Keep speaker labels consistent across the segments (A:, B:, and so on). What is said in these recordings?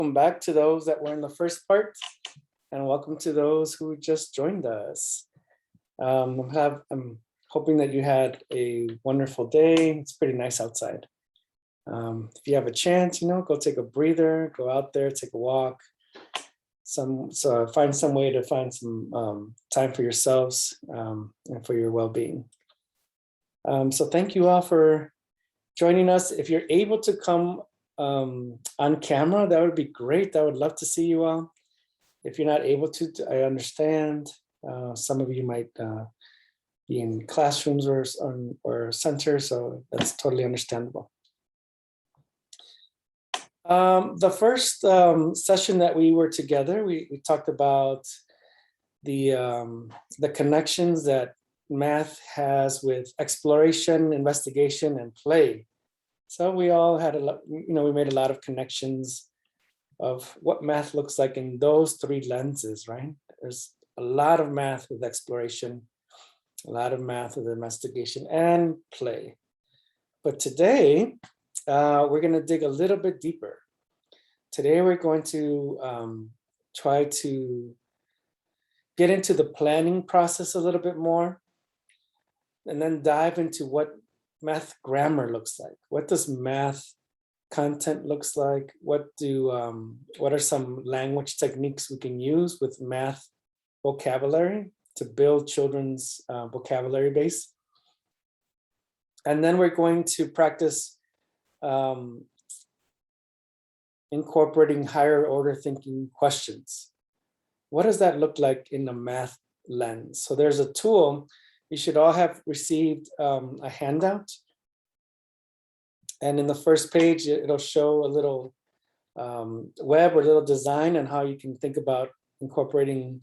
A: Welcome back to those that were in the first part, and welcome to those who just joined us. I'm hoping that you had a wonderful day. It's pretty nice outside. If you have a chance, go take a breather, go out there, take a walk. Find some way to find some time for yourselves and for your well-being. So thank you all for joining us. If you're able to come on camera, that would be great. I would love to see you all. If you're not able to, I understand. Some of you might be in classrooms or centers, so that's totally understandable. The first session that we were together, we talked about the connections that math has with exploration, investigation, and play. So we all had we made a lot of connections of what math looks like in those three lenses, right? There's a lot of math with exploration, a lot of math with investigation and play. But today, we're going to dig a little bit deeper. Today, we're going to try to get into the planning process a little bit more, and then dive into what math grammar looks like. What does math content looks like? What are some language techniques we can use with math vocabulary to build children's vocabulary base? And then we're going to practice incorporating higher order thinking questions. What does that look like in the math lens? So there's a tool. You should all have received a handout. And in the first page, it'll show a little web or a little design on how you can think about incorporating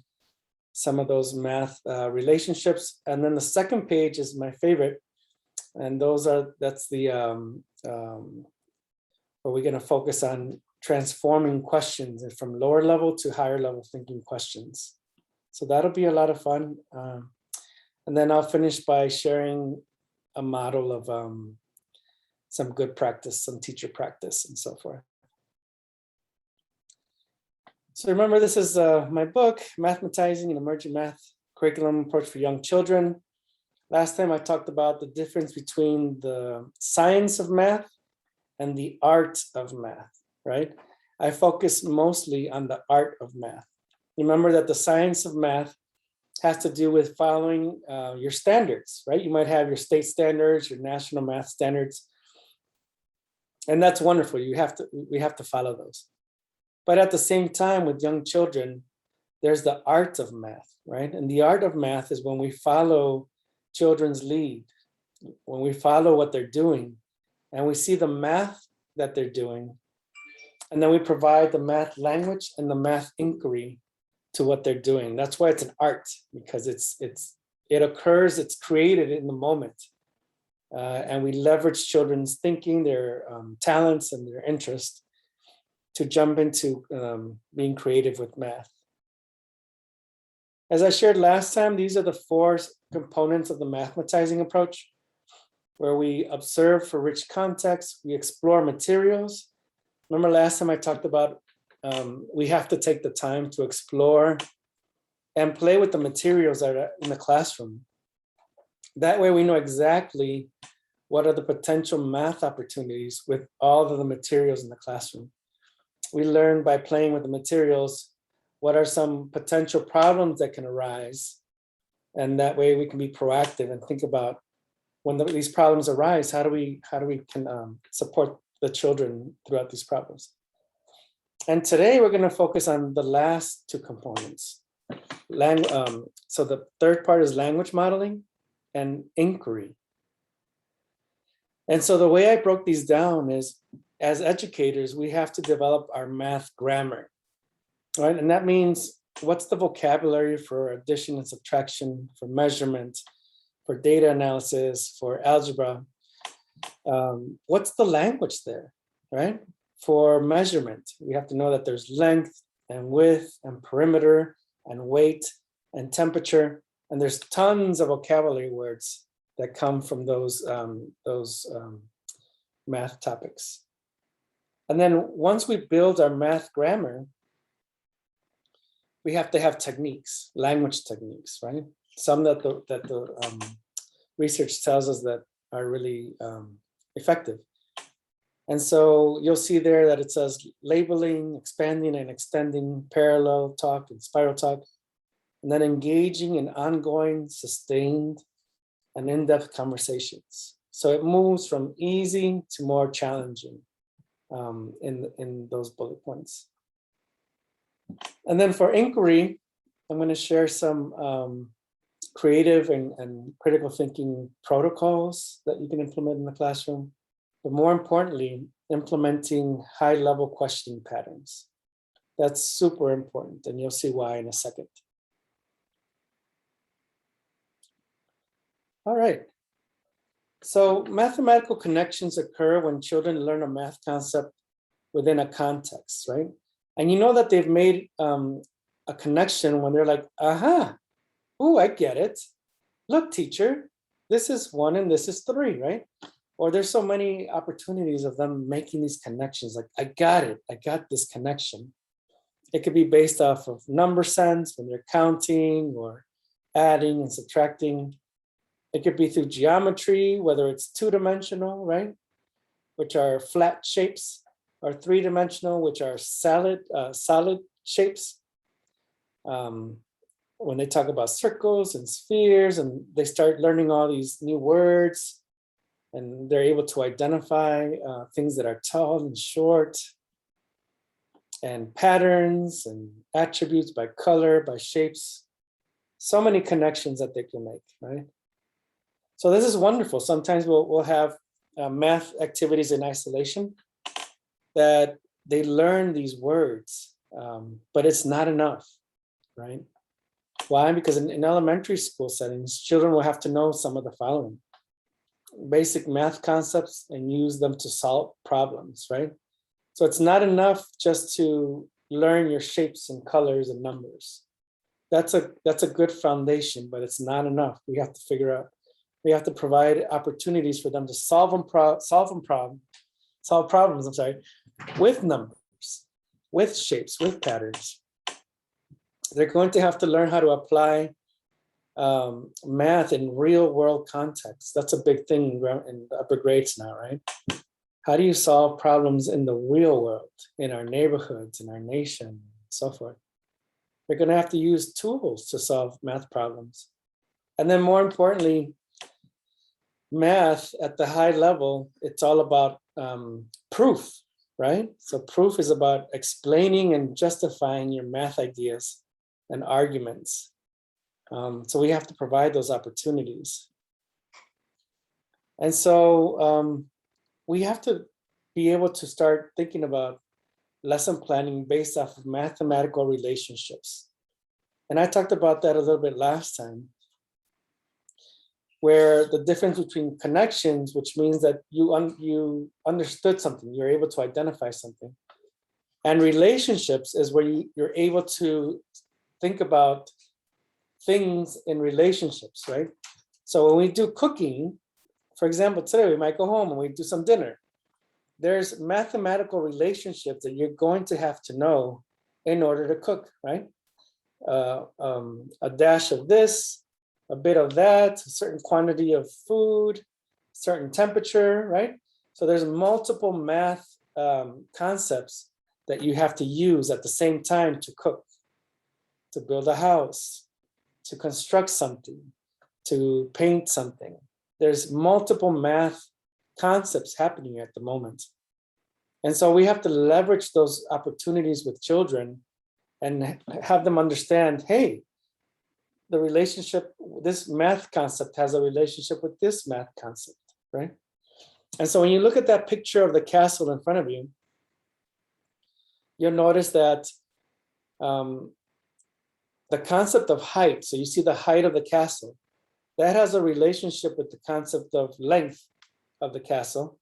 A: some of those math relationships. And then the second page is my favorite. And that's the where we're gonna focus on transforming questions from lower level to higher level thinking questions. So that'll be a lot of fun. And then I'll finish by sharing a model of some good practice, some teacher practice, and so forth. So remember, this is my book, Mathematizing an Emerging Math Curriculum Approach for Young Children. Last time I talked about the difference between the science of math and the art of math, right? I focus mostly on the art of math. Remember that the science of math has to do with following your standards, right? You might have your state standards, your national math standards, and that's wonderful. We have to follow those. But at the same time, with young children, there's the art of math, right? And the art of math is when we follow children's lead, when we follow what they're doing, and we see the math that they're doing, and then we provide the math language and the math inquiry to what they're doing. That's why it's an art, because it occurs, it's created in the moment. And we leverage children's thinking, their talents and their interest to jump into being creative with math. As I shared last time, these are the four components of the mathematizing approach, where we observe for rich context, we explore materials. Remember last time I talked about we have to take the time to explore and play with the materials that are in the classroom. That way we know exactly what are the potential math opportunities with all of the materials in the classroom. We learn by playing with the materials, what are some potential problems that can arise? And that way we can be proactive and think about when these problems arise, how do we support the children throughout these problems? And today we're going to focus on the last two components. So the third part is language modeling and inquiry. And so the way I broke these down is, as educators, we have to develop our math grammar, right? And that means, what's the vocabulary for addition and subtraction, for measurement, for data analysis, for algebra? What's the language there, right? For measurement, we have to know that there's length and width and perimeter and weight and temperature, and there's tons of vocabulary words that come from those math topics. And then once we build our math grammar, we have to have techniques, language techniques, right? Some that the research tells us that are really effective. And so you'll see there that it says labeling, expanding and extending, parallel talk and spiral talk, and then engaging in ongoing, sustained, and in-depth conversations. So it moves from easy to more challenging in those bullet points. And then for inquiry, I'm going to share some creative and critical thinking protocols that you can implement in the classroom. But more importantly, implementing high-level questioning patterns. That's super important, and you'll see why in a second. All right. So mathematical connections occur when children learn a math concept within a context, right? And you know that they've made a connection when they're like, aha, oh, I get it. Look, teacher, this is 1 and this is 3, right? Or there's so many opportunities of them making these connections. Like, I got it. I got this connection. It could be based off of number sense when they're counting or adding and subtracting. It could be through geometry, whether it's 2-dimensional, right? Which are flat shapes, or 3-dimensional, which are solid shapes. When they talk about circles and spheres, and they start learning all these new words, and they're able to identify things that are tall and short, and patterns and attributes by color, by shapes. So many connections that they can make, right? So this is wonderful. Sometimes we'll have math activities in isolation that they learn these words, but it's not enough, right? Why? Because in elementary school settings, children will have to know some of the following: basic math concepts and use them to solve problems, right? So it's not enough just to learn your shapes and colors and numbers. That's a good foundation, but it's not enough. We have to figure out, we have to provide opportunities for them to solve problems, I'm sorry, with numbers, with shapes, with patterns. They're going to have to learn how to apply math in real world context. That's a big thing in the upper grades now, right? How do you solve problems in the real world, in our neighborhoods, in our nation, and so forth? They're going to have to use tools to solve math problems. And then more importantly, math at the high level, it's all about proof, right? So proof is about explaining and justifying your math ideas and arguments. So we have to provide those opportunities. And so we have to be able to start thinking about lesson planning based off of mathematical relationships. And I talked about that a little bit last time, where the difference between connections, which means that you understood something, you're able to identify something, and relationships is where you're able to think about things in relationships, right? So when we do cooking, for example, today we might go home and we do some dinner. There's mathematical relationships that you're going to have to know in order to cook, right? A dash of this, a bit of that, a certain quantity of food, certain temperature, right? So there's multiple math concepts that you have to use at the same time to cook, to build a house, to construct something, to paint something. There's multiple math concepts happening at the moment. And so we have to leverage those opportunities with children and have them understand, hey, the relationship, this math concept has a relationship with this math concept, right? And so when you look at that picture of the castle in front of you, you'll notice that the concept of height, so you see the height of the castle, that has a relationship with the concept of length of the castle.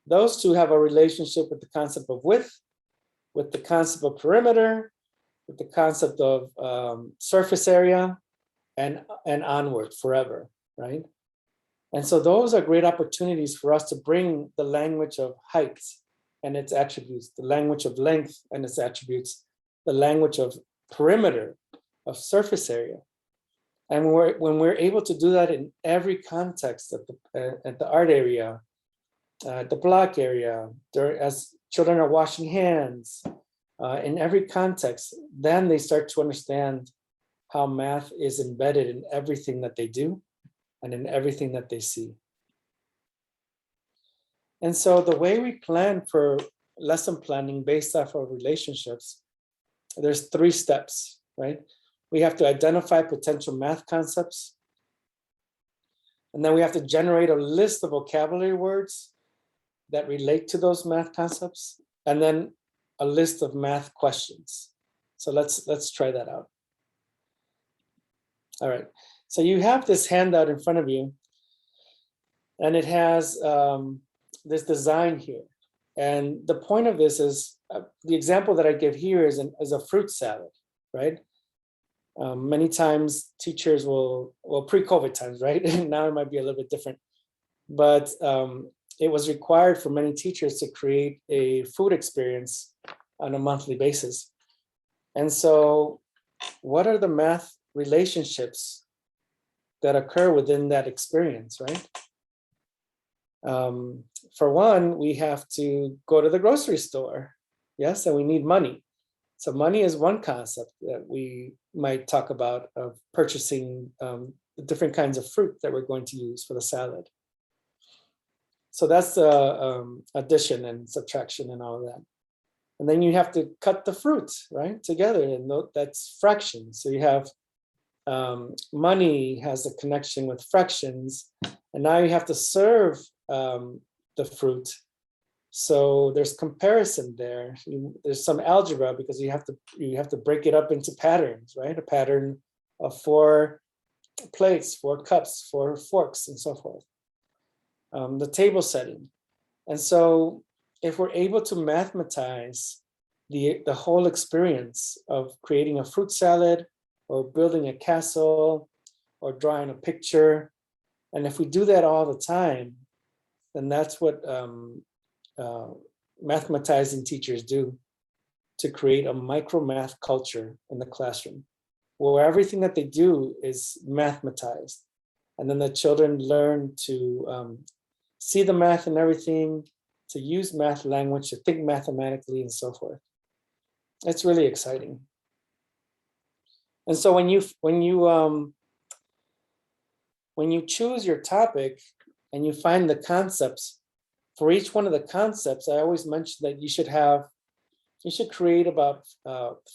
A: Those two have a relationship with the concept of width, with the concept of perimeter, with the concept of surface area, and onward forever, right? And so those are great opportunities for us to bring the language of height and its attributes, the language of length and its attributes, the language of perimeter, of surface area. And when we're able to do that in every context, at the art area, the block area, as children are washing hands, in every context, then they start to understand how math is embedded in everything that they do and in everything that they see. And so the way we plan for lesson planning based off of relationships, there's 3 steps, right? We have to identify potential math concepts. And then we have to generate a list of vocabulary words that relate to those math concepts. And then a list of math questions. So let's try that out. All right, so you have this handout in front of you, and it has this design here. And the point of this is, the example that I give here is a fruit salad, right? Many times teachers will, well, pre-COVID times, right? Now it might be a little bit different, but it was required for many teachers to create a food experience on a monthly basis. And so what are the math relationships that occur within that experience, right? For one, we have to go to the grocery store, yes, and we need money. So money is one concept that we might talk about, of purchasing the different kinds of fruit that we're going to use for the salad. So that's addition and subtraction and all of that. And then you have to cut the fruit, right, together, and that's fractions. So you have money has a connection with fractions, and now you have to serve the fruit. So there's comparison there. There's some algebra, because you have to break it up into patterns, right? A pattern of 4 plates, 4 cups, 4 forks, and so forth. The table setting. And so if we're able to mathematize the whole experience of creating a fruit salad, or building a castle, or drawing a picture, and if we do that all the time, then that's what mathematizing teachers do, to create a micro math culture in the classroom, where everything that they do is mathematized. And then the children learn to see the math and everything, to use math language, to think mathematically, and so forth. It's really exciting. And so when you choose your topic and you find the concepts, for each one of the concepts, I always mention that you should create about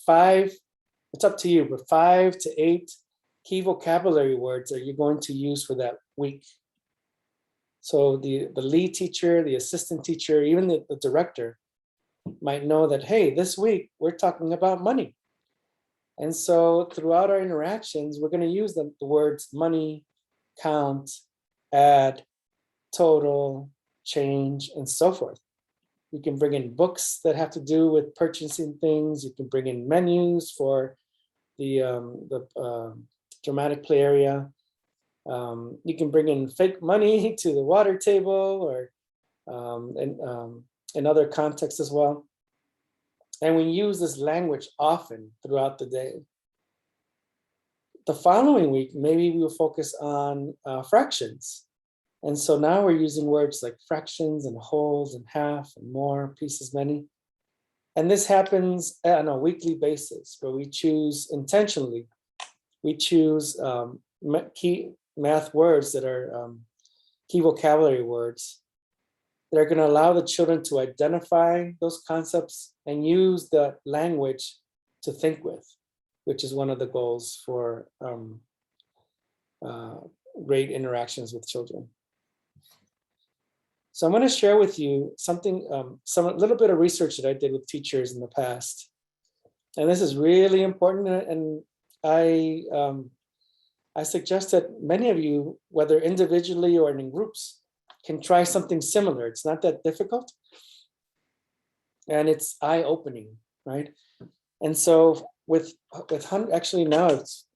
A: 5, it's up to you, but 5 to 8 key vocabulary words that you're going to use for that week. So the lead teacher, the assistant teacher, even the director might know that, hey, this week we're talking about money. And so throughout our interactions, we're going to use the words money, count, add, total, change, and so forth. You can bring in books that have to do with purchasing things. You can bring in menus for the dramatic play area. You can bring in fake money to the water table, or in other contexts as well. And we use this language often throughout the day. The following week, maybe we'll focus on fractions. And so now we're using words like fractions and wholes and half and more, pieces, many. And this happens on a weekly basis, where we choose intentionally, we choose key math words that are key vocabulary words that are going to allow the children to identify those concepts and use the language to think with, which is one of the goals for great interactions with children. So I'm going to share with you something, a little bit of research that I did with teachers in the past. And this is really important, and I suggest that many of you, whether individually or in groups, can try something similar. It's not that difficult, and it's eye-opening, right? And so with actually now it's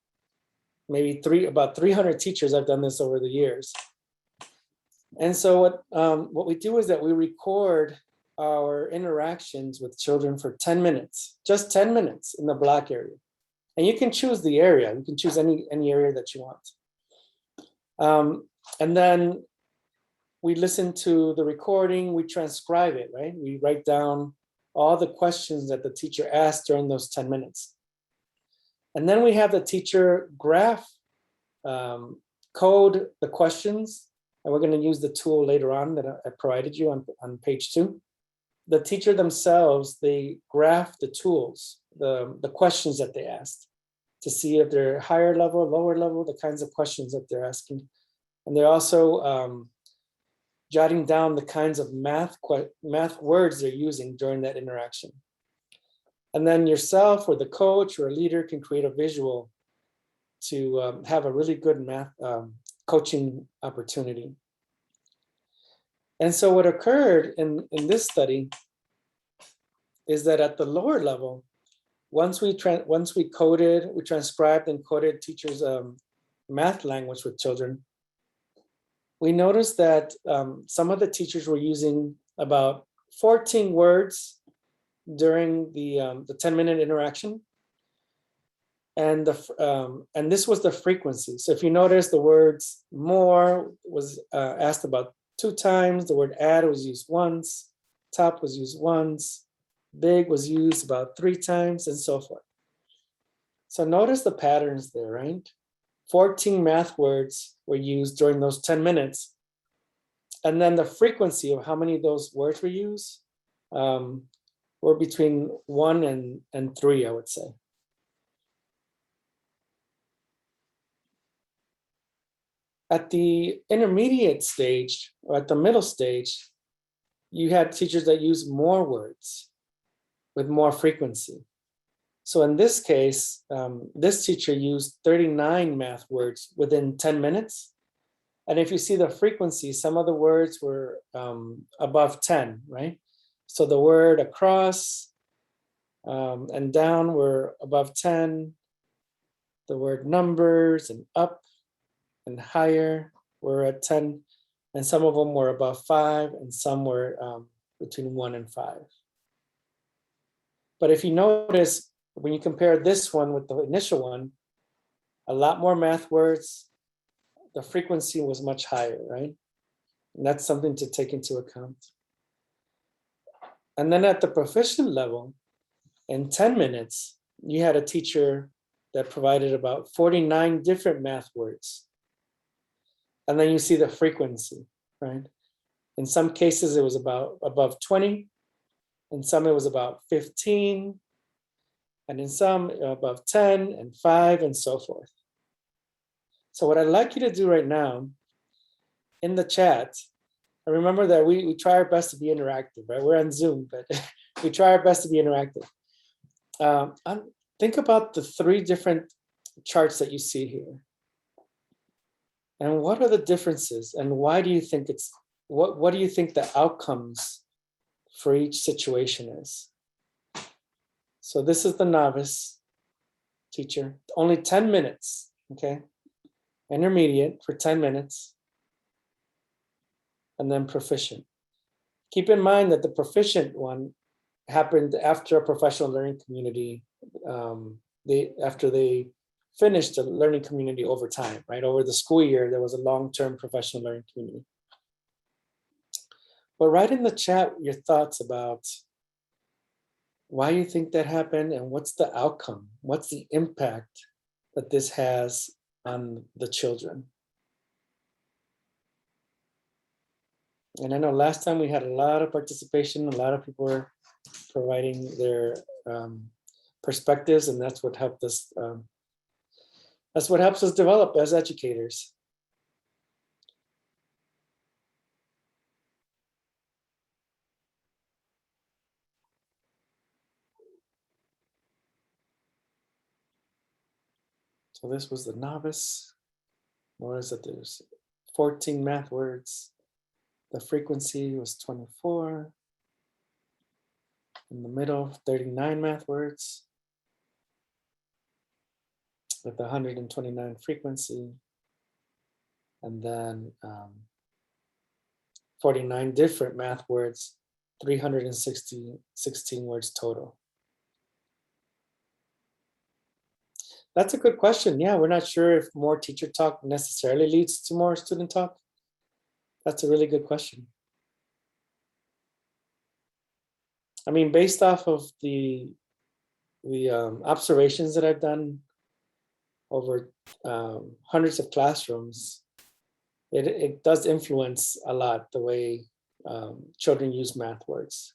A: maybe about 300 teachers, I've done this over the years. And so what we do is that we record our interactions with children for 10 minutes, just 10 minutes in the black area. And you can choose the area. You can choose any area that you want. And then we listen to the recording, we transcribe it, right? We write down all the questions that the teacher asked during those 10 minutes. And then we have the teacher graph, code the questions. And we're going to use the tool later on that I provided you on page 2. The teacher themselves, they graph the tools, the questions that they asked to see if they're higher level, lower level, the kinds of questions that they're asking. And they're also jotting down the kinds of math words they're using during that interaction. And then yourself or the coach or a leader can create a visual to have a really good math coaching opportunity. And so what occurred in this study is that at the lower level, once we transcribed and coded teachers' math language with children, we noticed that some of the teachers were using about 14 words during the 10-minute interaction. And this was the frequency. So if you notice, the words more was asked about 2 times, the word add was used once, top was used once, big was used about 3 times, and so forth. So notice the patterns there, right? 14 math words were used during those 10 minutes. And then the frequency of how many of those words were used were between 1 and 3, I would say. At the intermediate stage, or at the middle stage, you had teachers that used more words with more frequency. So in this case, this teacher used 39 math words within 10 minutes. And if you see the frequency, some of the words were above 10, right? So the word across and down were above 10. The word numbers and up and higher were at 10. And some of them were above 5, and some were between 1 and 5. But if you notice, when you compare this one with the initial one, a lot more math words, the frequency was much higher, right? And that's something to take into account. And then at the proficient level, in 10 minutes, you had a teacher that provided about 49 different math words. And then you see the frequency, right? In some cases, it was about above 20. In some, it was about 15. And in some, above 10 and 5 and so forth. So what I'd like you to do right now in the chat, and remember that we try our best to be interactive, right? We're on Zoom, but we try our best to be interactive. Think about the 3 different charts that you see here. And what are the differences? And why do you think what do you think the outcomes for each situation is? So this is the novice teacher, only 10 minutes, okay? Intermediate for 10 minutes, and then proficient. Keep in mind that the proficient one happened after a professional learning community, after they finished the learning community over time, right? Over the school year, there was a long-term professional learning community. But write in the chat your thoughts about why you think that happened and what's the outcome, what's the impact that this has on the children. And I know last time we had a lot of participation, a lot of people were providing their perspectives, and that's what helped us. That's what helps us develop as educators. So this was the novice. Notice that there's 14 math words. The frequency was 24. In the middle, 39 math words with the 129 frequency. And then 49 different math words 316 words total? That's a good question. Yeah, we're not sure if more teacher talk necessarily leads to more student talk. That's a really good question. I mean, based off of the observations that I've done over hundreds of classrooms, it does influence a lot the way children use math words,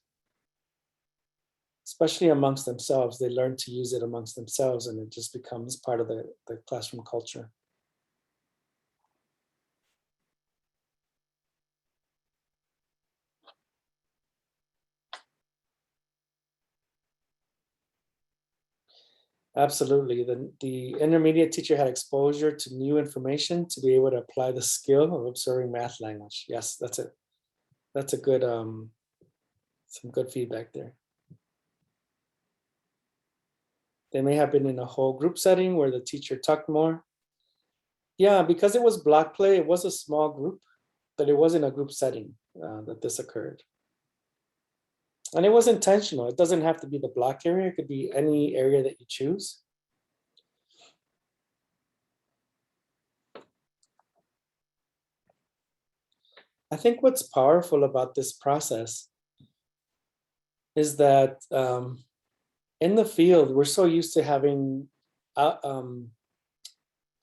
A: especially amongst themselves. They learn to use it amongst themselves, and it just becomes part of the classroom culture. Absolutely. The intermediate teacher had exposure to new information to be able to apply the skill of observing math language. Yes, that's it. That's a good some good feedback there. They may have been in a whole group setting where the teacher talked more. Yeah, because it was block play, it was a small group, but it wasn't a group setting that this occurred. And it was intentional. It doesn't have to be the block area. It could be any area that you choose. I think what's powerful about this process is that in the field, we're so used to having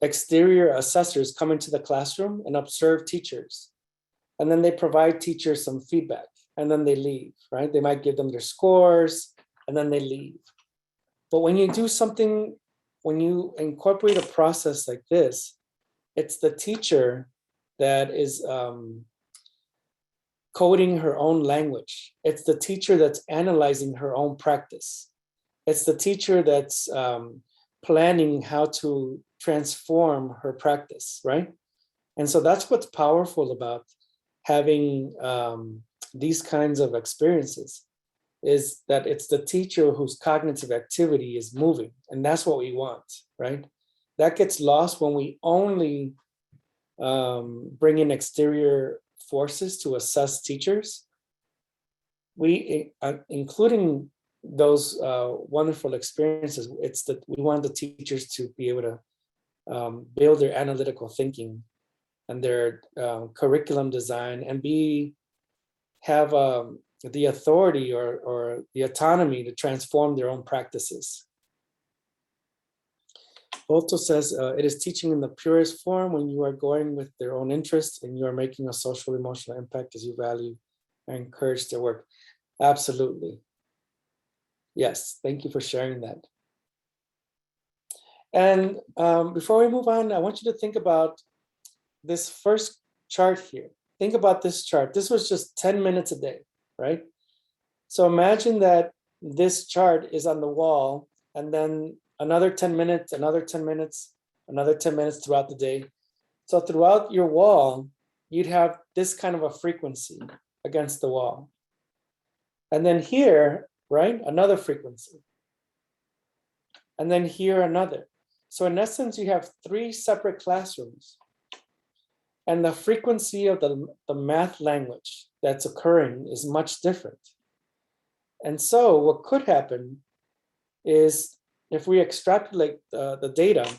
A: exterior assessors come into the classroom and observe teachers. And then they provide teachers some feedback and then they leave, right? They might give them their scores and then they leave. But when you do something, when you incorporate a process like this, it's the teacher that is coding her own language. It's the teacher that's analyzing her own practice. It's the teacher that's planning how to transform her practice, right? And so that's what's powerful about having these kinds of experiences, is that it's the teacher whose cognitive activity is moving. And that's what we want, right? That gets lost when we only bring in exterior forces to assess teachers. We, including those wonderful experiences, it's that we want the teachers to be able to build their analytical thinking and their curriculum design and have the authority or the autonomy to transform their own practices. Bolto says, it is teaching in the purest form when you are going with their own interests and you are making a social emotional impact as you value and encourage their work. Absolutely. Yes, thank you for sharing that. And before we move on, I want you to think about this first chart here. Think about this chart. This was just 10 minutes a day, right? So imagine that this chart is on the wall and then another 10 minutes, another 10 minutes, another 10 minutes throughout the day. So throughout your wall, you'd have this kind of a frequency against the wall. And then here, right, another frequency. And then here another. So in essence, you have 3 separate classrooms. And the frequency of the math language that's occurring is much different. And so what could happen is if we extrapolate the data,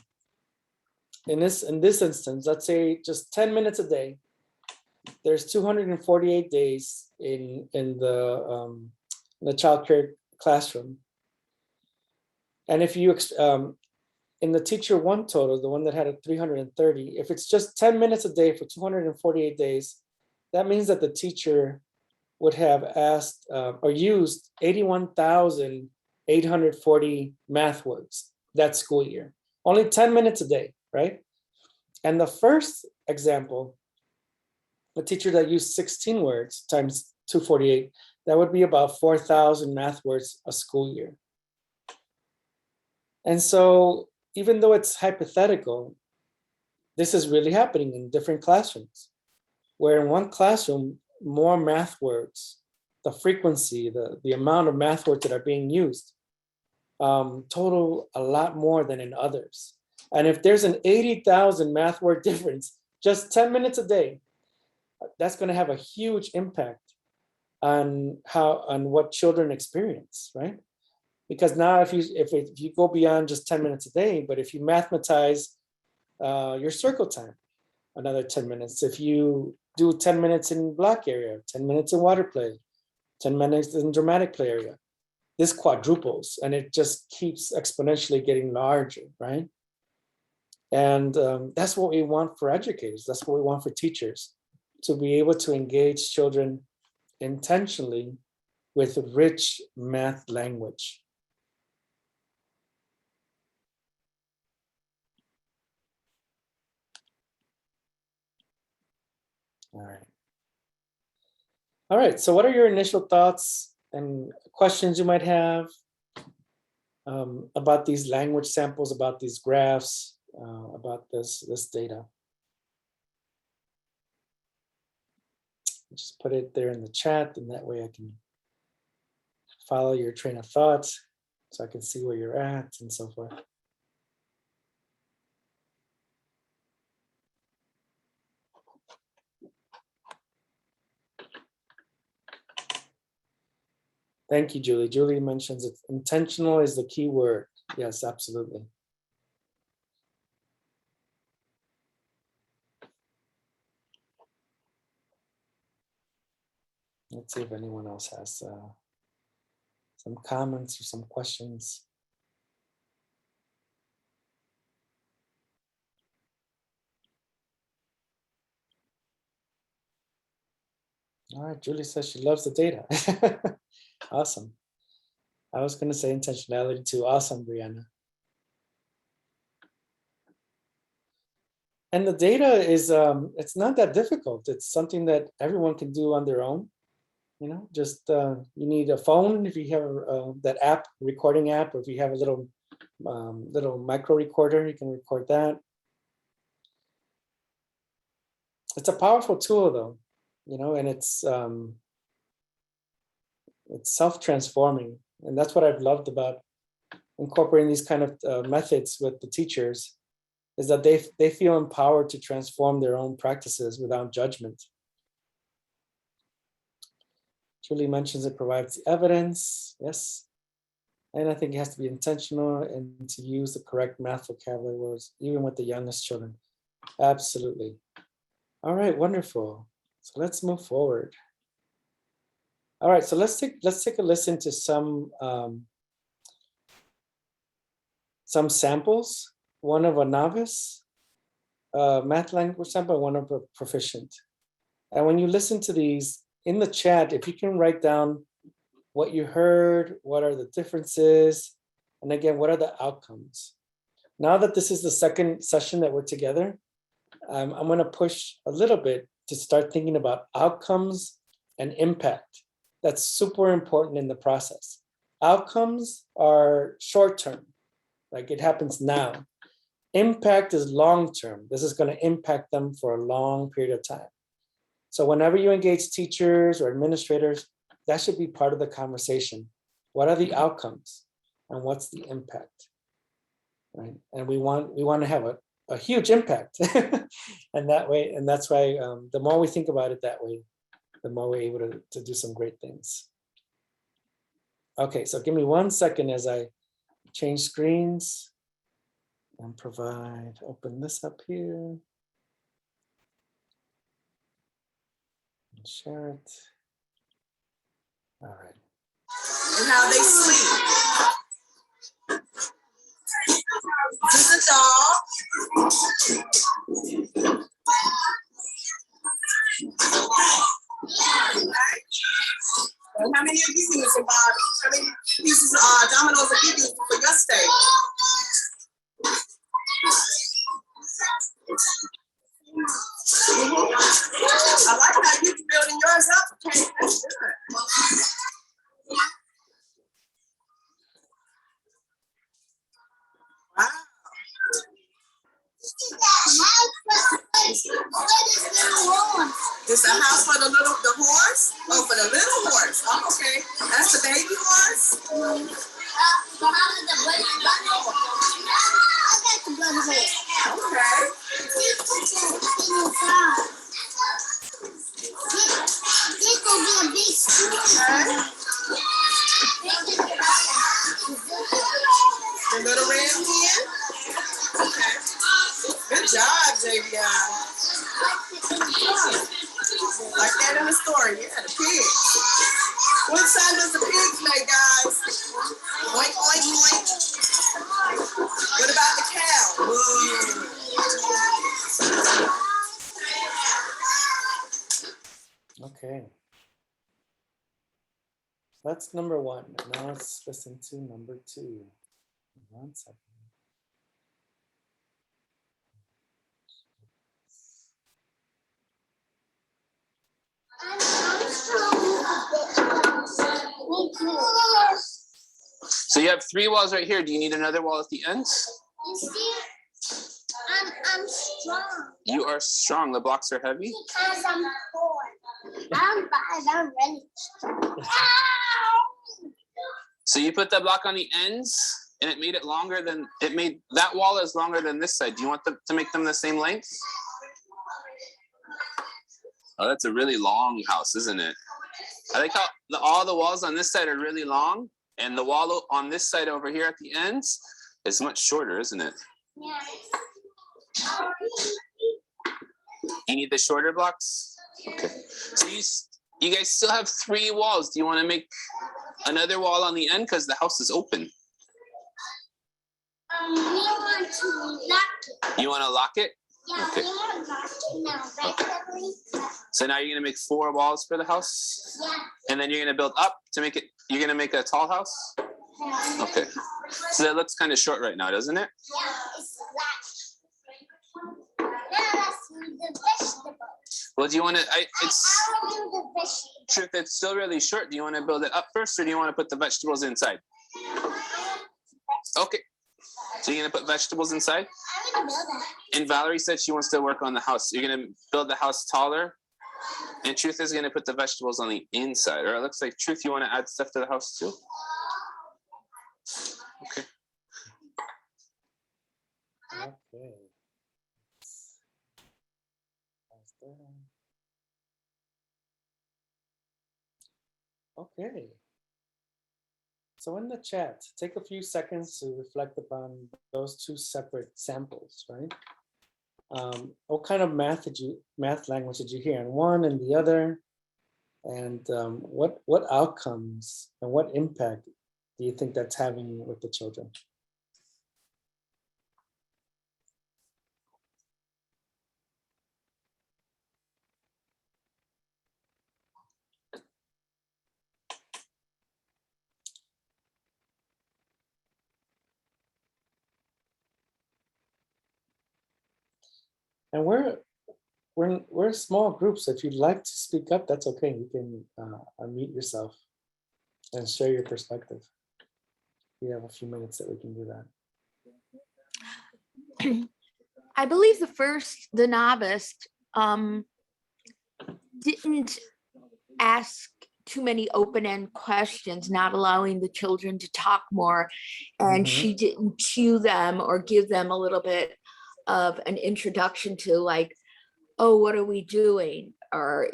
A: in this instance, let's say just 10 minutes a day, there's 248 days in the child care classroom. And if you in the teacher one total, the one that had a 330, if it's just 10 minutes a day for 248 days, that means that the teacher would have asked or used 81,840 math words that school year. Only 10 minutes a day, right? And the first example, the teacher that used 16 words times 248, that would be about 4,000 math words a school year. And so even though it's hypothetical, this is really happening in different classrooms, where in one classroom, more math words, the frequency, the amount of math words that are being used, total a lot more than in others. And if there's an 80,000 math word difference, just 10 minutes a day, that's going to have a huge impact on what children experience, right? Because now if you go beyond just 10 minutes a day, but if you mathematize your circle time, another 10 minutes. If you do 10 minutes in block area, 10 minutes in water play, 10 minutes in dramatic play area, this quadruples and it just keeps exponentially getting larger, right? And that's what we want for educators. That's what we want for teachers, to be able to engage children intentionally with rich math language. All right. All right, so what are your initial thoughts and questions you might have about these language samples, about these graphs, about this data? Just put it there in the chat, and that way I can follow your train of thought so I can see where you're at and so forth. Thank you, Julie. Julie mentions it. Intentional is the key word. Yes, absolutely. Let's see if anyone else has some comments or some questions. All right, Julie says she loves the data. Awesome. I was going to say intentionality too. Awesome, Brianna. And the data is, it's not that difficult. It's something that everyone can do on their own. You know, just you need a phone if you have that app, recording app, or if you have a little micro recorder, you can record that. It's a powerful tool though, you know, and it's self-transforming. And that's what I've loved about incorporating these kind of methods with the teachers, is that they feel empowered to transform their own practices without judgment. Julie mentions it provides evidence. Yes. And I think it has to be intentional and to use the correct math vocabulary words, even with the youngest children. Absolutely. All right, wonderful. So let's move forward. All right, so let's take a listen to some samples. One of a novice math language sample, one of a proficient. And when you listen to these in the chat, if you can write down what you heard, what are the differences, and again, what are the outcomes? Now that this is the second session that we're together, I'm going to push a little bit to start thinking about outcomes and impact. That's super important in the process. Outcomes are short-term, like it happens now. Impact is long-term. This is going to impact them for a long period of time. So whenever you engage teachers or administrators, that should be part of the conversation. What are the outcomes and what's the impact, right? And we want to have a huge impact, and that way, and that's why the more we think about it that way, the more we're able to do some great things. Okay, so give me 1 second as I change screens and open this up here and share it. All right.
B: And how they sleep. This is a dog. And how many of you using, Bobby? How many pieces of dominoes are you using for your steak? I like how you're building yours up. Okay, that's good. Wow. This is a house for the horse? Oh, for the little horse. Oh, okay. That's the baby horse? Okay. red pen? Okay. Good job, Javion. Like that in the story. Yeah, the pigs. What sound does the pigs make, guys? Oink, oink, oink. What about the cow?
A: Okay. That's number one. Now let's listen to number two. 1 second.
C: So you have 3 walls right here. Do you need another wall at the ends?
D: You see, I'm strong.
C: You are strong. The blocks are heavy.
D: Because I'm 4. I'm 5. I'm ready.
C: So you put the block on the ends, and it made it longer than it made that wall is longer than this side. Do you want them to make them the same length? Oh, that's a really long house, isn't it? I like how all the walls on this side are really long, and the wall on this side over here at the ends is much shorter, isn't it?
D: Yeah.
C: You need the shorter blocks? Okay. So you guys still have 3 walls. Do you want to make another wall on the end because the house is open?
D: We want to lock it.
C: You want to lock it?
D: Yeah,
C: Okay.
D: we want to lock it now. Right?
C: So now you're gonna make 4 walls for the house,
D: Yeah.
C: and then you're gonna build up to make it. You're gonna make a tall house. Okay. So that looks kind of short right now, doesn't it?
D: Yeah, it's flat. Now let's do the vegetables.
C: Well, do you want to?
D: I
C: It's
D: will do the vegetables.
C: truth. It's still really short. Do you want to build it up first, or do you want to put the vegetables inside? Okay. So you're gonna put vegetables inside.
D: I'm gonna build that.
C: And Valerie said she wants to work on the house. You're gonna build the house taller, and Truth is gonna put the vegetables on the inside. Or it looks like Truth, you want to add stuff to the house too? Okay.
A: Okay. Okay. So in the chat, take a few seconds to reflect upon those 2 separate samples, right? What kind of math language did you hear in one and the other? And what outcomes and what impact do you think that's having with the children? And we're a small group, so if you'd like to speak up, that's okay. You can unmute yourself and share your perspective. We have a few minutes that we can do that.
E: I believe the novice didn't ask too many open-end questions, not allowing the children to talk more. And she didn't cue them or give them a little bit of an introduction to, like, oh, what are we doing? Or,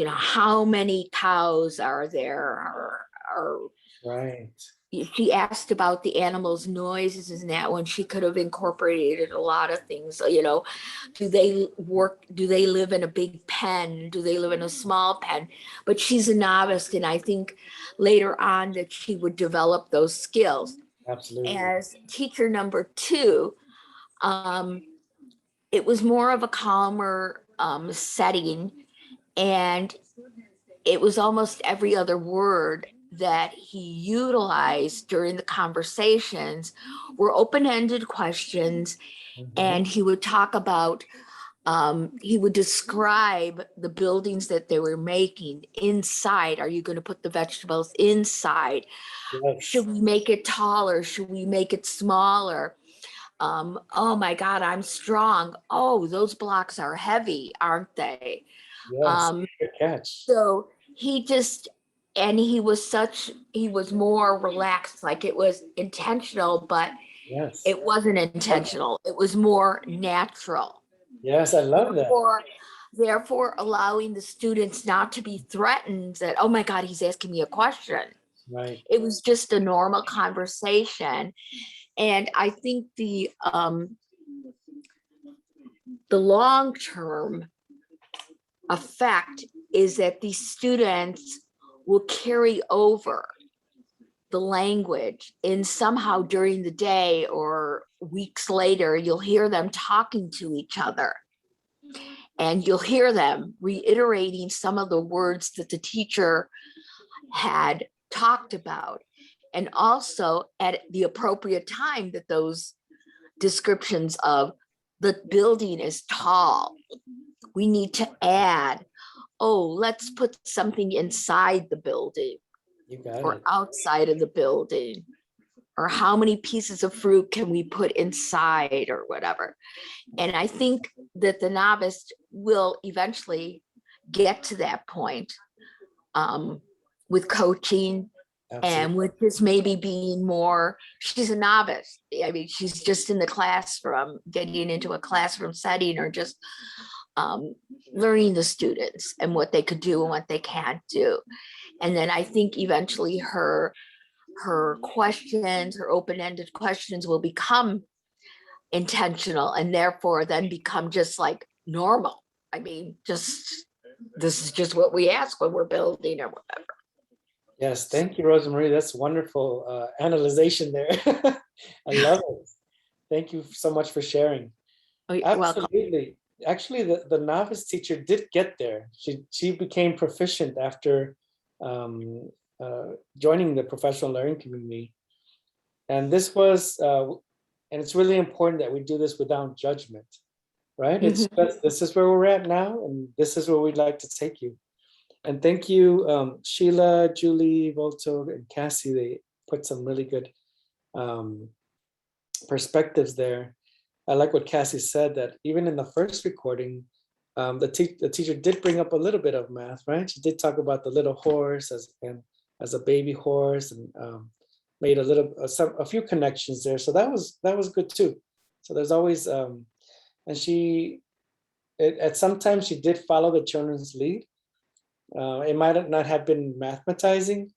E: how many cows are there? Or
A: Right.
E: she asked about the animals' noises and that, when she could have incorporated a lot of things. Do they live in a big pen? Do they live in a small pen? But she's a novice, and I think later on that she would develop those skills.
A: Absolutely.
E: As teacher number 2, it was more of a calmer setting, and it was almost every other word that he utilized during the conversations were open-ended questions. And he would talk about, he would describe the buildings that they were making inside. Are you going to put the vegetables inside?
A: Yes.
E: Should we make it taller? Should we make it smaller? Oh my God, I'm strong. Oh, those blocks are heavy, aren't they?
A: Yes, good catch.
E: So he was more relaxed, like it was intentional, but
A: Yes.
E: it wasn't intentional. It was more natural.
A: Yes, I love that.
E: Therefore, allowing the students not to be threatened that, oh my God, he's asking me a question.
A: Right.
E: It was just a normal conversation. And I think the long-term effect is that these students will carry over the language in somehow during the day or weeks later. You'll hear them talking to each other, and you'll hear them reiterating some of the words that the teacher had talked about. And also at the appropriate time that those descriptions of the building is tall, we need to add, oh, let's put something inside the building
A: You got
E: or
A: it.
E: outside of the building, or how many pieces of fruit can we put inside or whatever. And I think that the novice will eventually get to that point with coaching
A: Absolutely.
E: and with this maybe being more, she's a novice. I mean, she's just in the classroom, getting into a classroom setting, or just learning the students and what they could do and what they can't do. And then I think eventually her questions, her open-ended questions will become intentional, and therefore then become just like normal. I mean, just this is just what we ask when we're building or whatever.
A: Yes, thank you, Rosemarie. That's wonderful analyzation there. I love it. Thank you so much for sharing.
E: Oh, you're welcome.
A: Absolutely. Actually, the novice teacher did get there. She became proficient after joining the professional learning community. And this was, and it's really important that we do this without judgment, right? It's just, this is where we're at now, and this is where we'd like to take you. And thank you, Sheila, Julie, Volto, and Cassie. They put some really good perspectives there. I like what Cassie said, that even in the first recording, the teacher did bring up a little bit of math, right? She did talk about the little horse as a baby horse, and made a few connections there. So that was good too. So there's always, and at some time she did follow the children's lead. It might not have been mathematizing,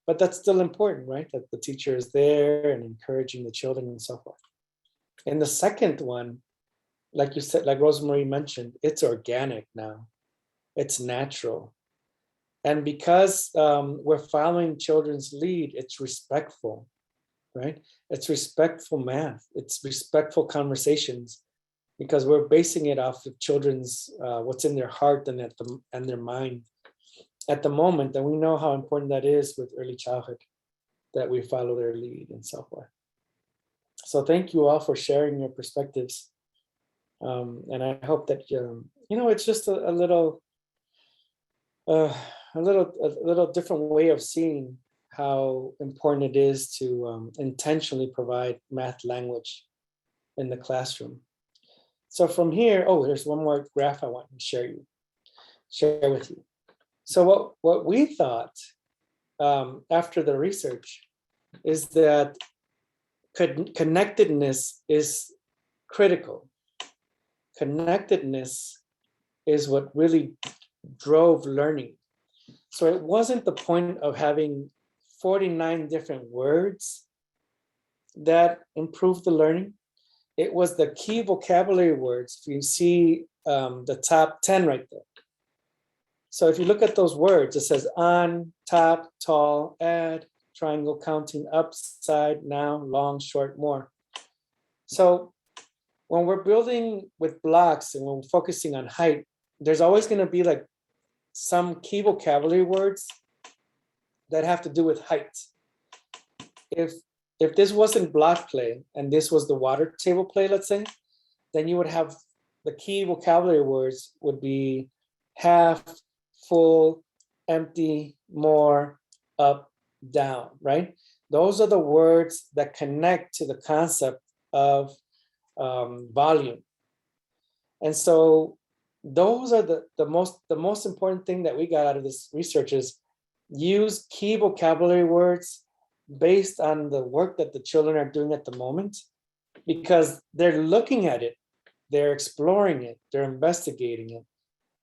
A: but that's still important, right? That the teacher is there and encouraging the children and so forth. In the second one, like you said, like Rosemarie mentioned, it's organic now. It's natural. And because we're following children's lead, it's respectful, right? It's respectful math. It's respectful conversations, because we're basing it off of children's, what's in their heart and their mind at the moment. And we know how important that is with early childhood, that we follow their lead and so forth. So thank you all for sharing your perspectives. And I hope that, it's just a little different way of seeing how important it is to intentionally provide math language in the classroom. So from here, there's one more graph I want to share with you. So what we thought after the research is that connectedness is critical. Connectedness is what really drove learning. So it wasn't the point of having 49 different words that improved the learning. It was the key vocabulary words. You see the top 10 right there. So if you look at those words, it says on, top, tall, add, triangle, counting, upside, now, long, short, more. So when we're building with blocks and when we're focusing on height, there's always going to be like some key vocabulary words that have to do with height. If this wasn't block play and this was the water table play, let's say, then you would have the key vocabulary words would be half, full, empty, more, up, down, right? Those are the words that connect to the concept of volume. And so those are the most important thing that we got out of this research is use key vocabulary words based on the work that the children are doing at the moment, because they're looking at it, they're exploring it, they're investigating it.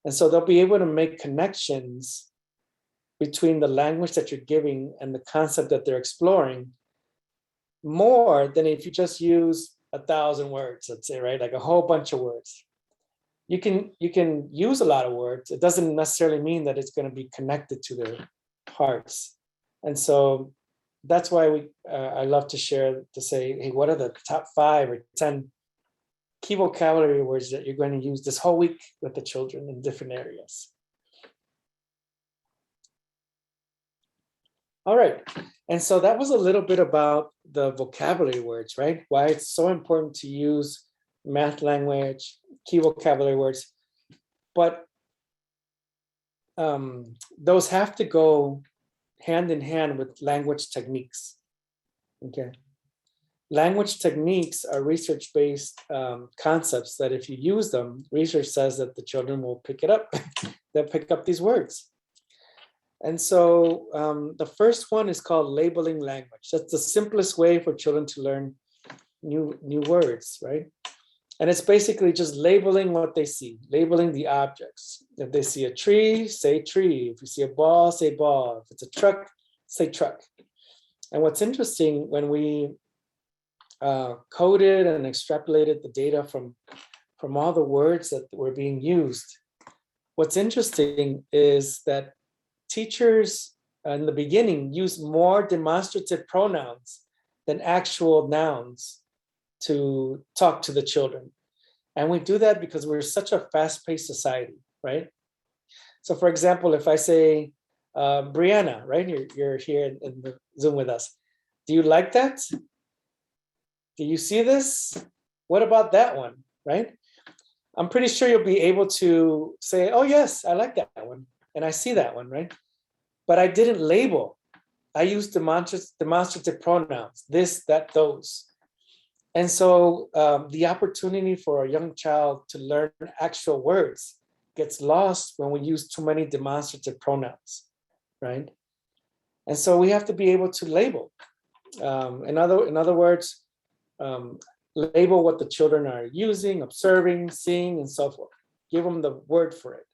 A: And so they'll be able to make connections between the language that you're giving and the concept that they're exploring more than if you just use 1,000 words, let's say, right? Like a whole bunch of words. You can use a lot of words. It doesn't necessarily mean that it's going to be connected to their hearts. And so that's why I love to share, to say, hey, what are the top 5 or 10 key vocabulary words that you're going to use this whole week with the children in different areas? All right. And so that was a little bit about the vocabulary words, right? Why it's so important to use math language, key vocabulary words. But those have to go hand in hand with language techniques. Okay. Language techniques are research-based concepts that if you use them, research says that the children will pick it up. They'll pick up these words. And so the first one is called labeling language. That's the simplest way for children to learn new words, right? And it's basically just labeling what they see, labeling the objects. If they see a tree, say tree. If you see a ball, say ball. If it's a truck, say truck. And what's interesting, when we coded and extrapolated the data from all the words that were being used, what's interesting is that teachers in the beginning use more demonstrative pronouns than actual nouns to talk to the children. And we do that because we're such a fast-paced society, right? So for example, if I say, Brianna, right? You're here in the Zoom with us. Do you like that? Do you see this? What about that one, right? I'm pretty sure you'll be able to say, oh yes, I like that one. And I see that one, right? But I didn't label. I used demonstrative pronouns, this, that, those. And so the opportunity for a young child to learn actual words gets lost when we use too many demonstrative pronouns, right? And so we have to be able to label. In other words, label what the children are using, observing, seeing, and so forth. Give them the word for it.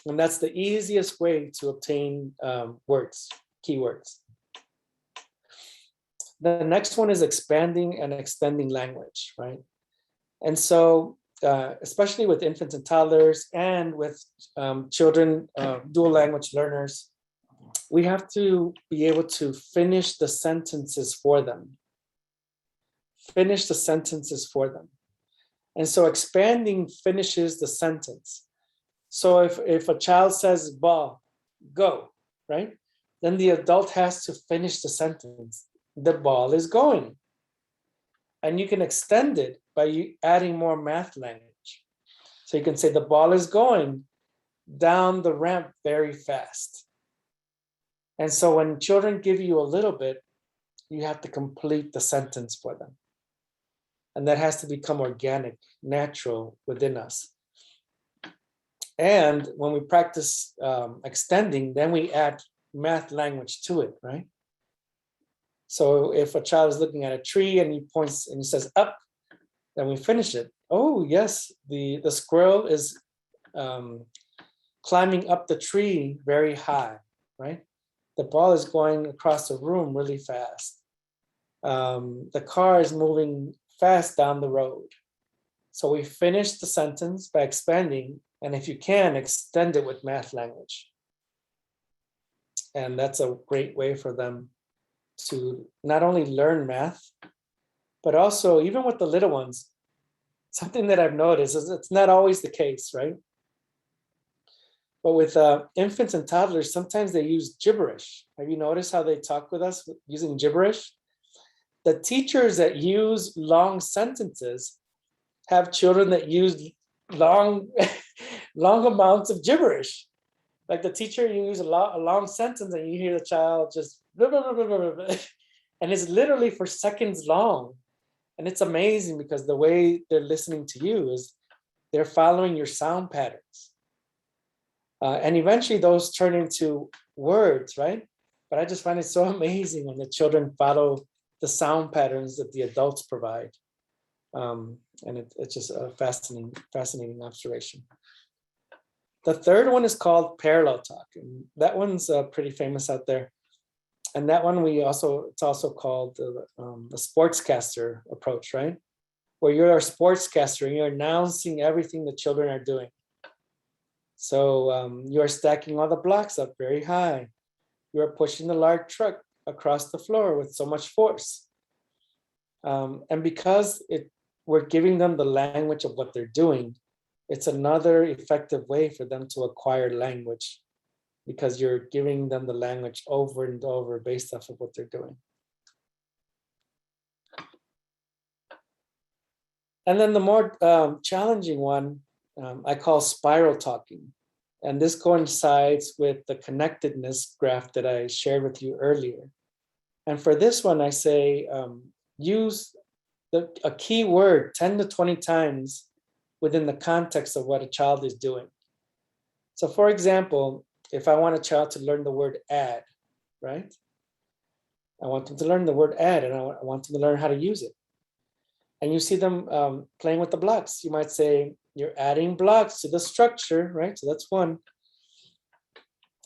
A: And that's the easiest way to obtain words, keywords. The next one is expanding and extending language, right? And so, especially with infants and toddlers and with children, dual language learners, we have to be able to finish the sentences for them. Finish the sentences for them. And so expanding finishes the sentence. So if a child says ball, go, right? Then the adult has to finish the sentence. The ball is going. And you can extend it by adding more math language. So you can say the ball is going down the ramp very fast. And so when children give you a little bit, you have to complete the sentence for them. And that has to become organic, natural within us. And when we practice extending, then we add math language to it, right? So if a child is looking at a tree and he points and he says up, then we finish it. Oh yes, the squirrel is climbing up the tree very high, right? The ball is going across the room really fast. The car is moving fast down the road. So we finish the sentence by expanding, and if you can, extend it with math language. And that's a great way for them to not only learn math, but also, even with the little ones, something that I've noticed is it's not always the case, right? But with infants and toddlers, sometimes they use gibberish. Have you noticed how they talk with us using gibberish? The teachers that use long sentences have children that use long amounts of gibberish. Like the teacher, you use a long sentence and you hear the child just blah, blah, blah, blah, blah, blah. And it's literally for seconds long. And it's amazing because the way they're listening to you is they're following your sound patterns. And eventually those turn into words, right? But I just find it so amazing when the children follow the sound patterns that the adults provide. And it's just a fascinating observation. The third one is called parallel talk, and that one's pretty famous out there. And that one it's also called the sportscaster approach, right? Where you're a sportscaster and you're announcing everything the children are doing. So you're stacking all the blocks up very high. You're pushing the large truck across the floor with so much force. And because we're giving them the language of what they're doing, it's another effective way for them to acquire language, because you're giving them the language over and over based off of what they're doing. And then the more challenging one, I call spiral talking. And this coincides with the connectedness graph that I shared with you earlier. And for this one, I say, use a key word 10 to 20 times within the context of what a child is doing. So for example, if I want a child to learn the word add, right? I want them to learn the word add, and I want them to learn how to use it. And you see them playing with the blocks. You might say, you're adding blocks to the structure, right? So that's one.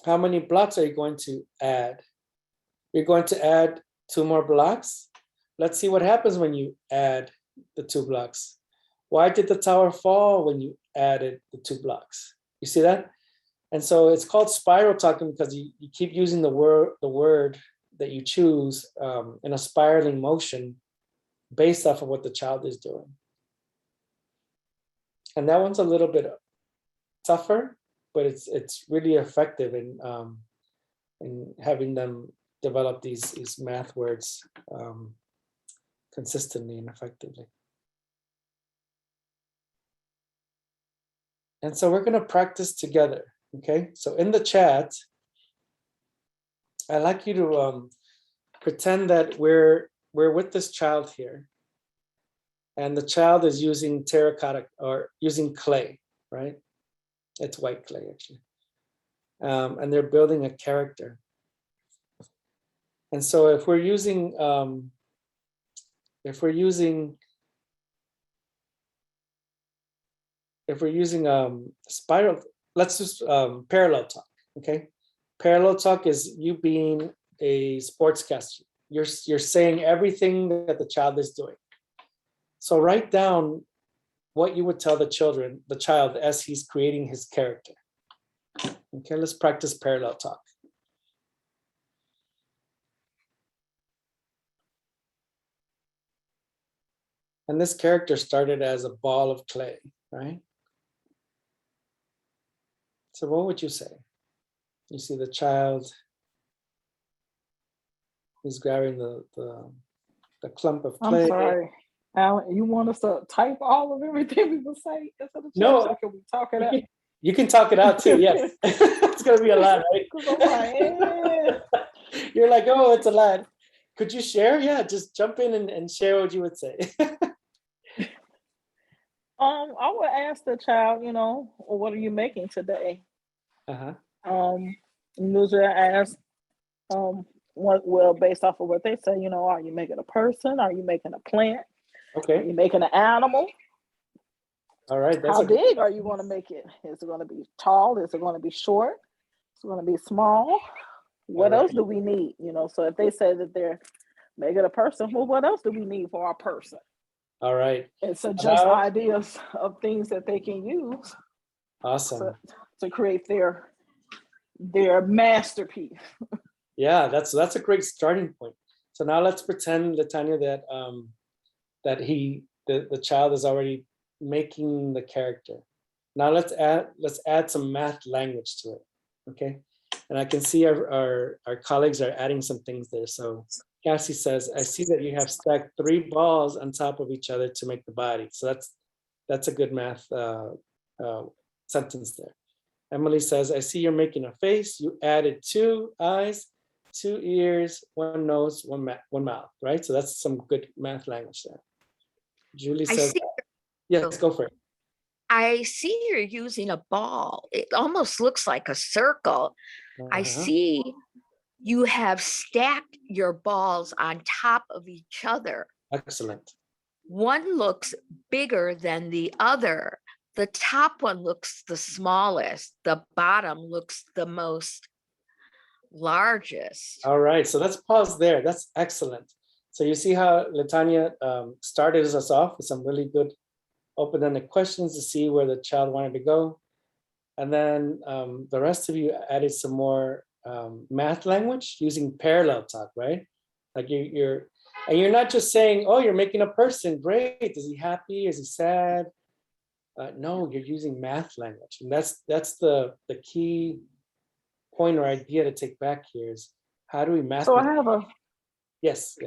A: How many blocks are you going to add? You're going to add 2 more blocks. Let's see what happens when you add the 2 blocks. Why did the tower fall when you added the 2 blocks? You see that? And so it's called spiral talking because you keep using the word that you choose in a spiraling motion based off of what the child is doing. And that one's a little bit tougher, but it's really effective in having them develop these math words consistently and effectively. And so we're going to practice together. Okay, so in the chat, I'd like you to pretend that we're with this child here, and the child is using terracotta or using clay, right? It's white clay actually, and they're building a character. And so if we're using spiral, let's just parallel talk, okay? Parallel talk is you being a sportscaster. You're saying everything that the child is doing. So write down what you would tell the child as he's creating his character. Okay, let's practice parallel talk. And this character started as a ball of clay, right? So what would you say? You see the child is grabbing the clump of clay.
F: I'm sorry, Alan, you want us to type all of everything we will say instead of
A: No,
F: so can we talk it out?
A: You can talk it out too, yes. It's gonna be a lot, right?
F: 'Cause I'm like,
A: You're like, oh, it's a lot. Could you share? Yeah, just jump in and share what you would say.
F: I would ask the child, what are you making today? Usually I ask, based off of what they say, are you making a person? Are you making a plant?
A: Okay.
F: Are you making an animal?
A: All right.
F: How big are you going to make it? Is it going to be tall? Is it going to be short? Is it going to be small? What else do we need? So if they say that they're making a person, well, what else do we need for our person?
A: All right.
F: And so just ideas of things that they can use.
A: Awesome.
F: To create their masterpiece.
A: Yeah, that's a great starting point. So now let's pretend, Latanya, that the child is already making the character. Now let's add some math language to it. Okay. And I can see our colleagues are adding some things there. So Cassie says, I see that you have stacked 3 balls on top of each other to make the body. So that's a good math sentence there. Emily says, I see you're making a face. You added 2 eyes, 2 ears, 1 nose, 1 mouth, right? So that's some good math language there. Julie says, yes, go for it.
E: I see you're using a ball. It almost looks like a circle. I see you have stacked your balls on top of each other.
A: Excellent.
E: One looks bigger than the other. the top one looks the smallest, the bottom looks the most largest.
A: All right, so let's pause there. That's excellent. So you see how Latanya started us off with some really good open-ended questions to see where the child wanted to go. And then the rest of you added some more math language using parallel talk, right? Like you're not just saying, oh, you're making a person, great. Is he happy? Is he sad? No, you're using math language. And that's the key point or idea to take back here is how do we math?
F: So I have a,
A: Yes.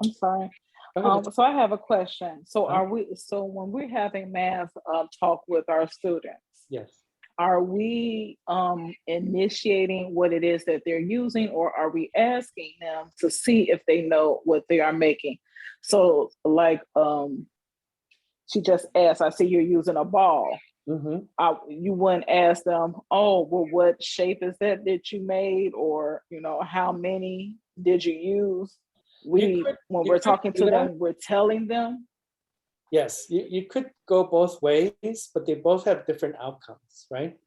F: I'm sorry.
A: Go ahead.
F: So I have a question. So
A: Uh-huh.
F: so when we're having math talk with our students,
A: Yes.
F: are we initiating what it is that they're using, or are we asking them to see if they know what they are making? So like she just asked, I see you're using a ball.
A: Mm-hmm.
F: You wouldn't ask them, oh, well, what shape is that you made, or how many did you use? When we're talking to them, we're telling them.
A: Yes, you could go both ways, but they both have different outcomes, right?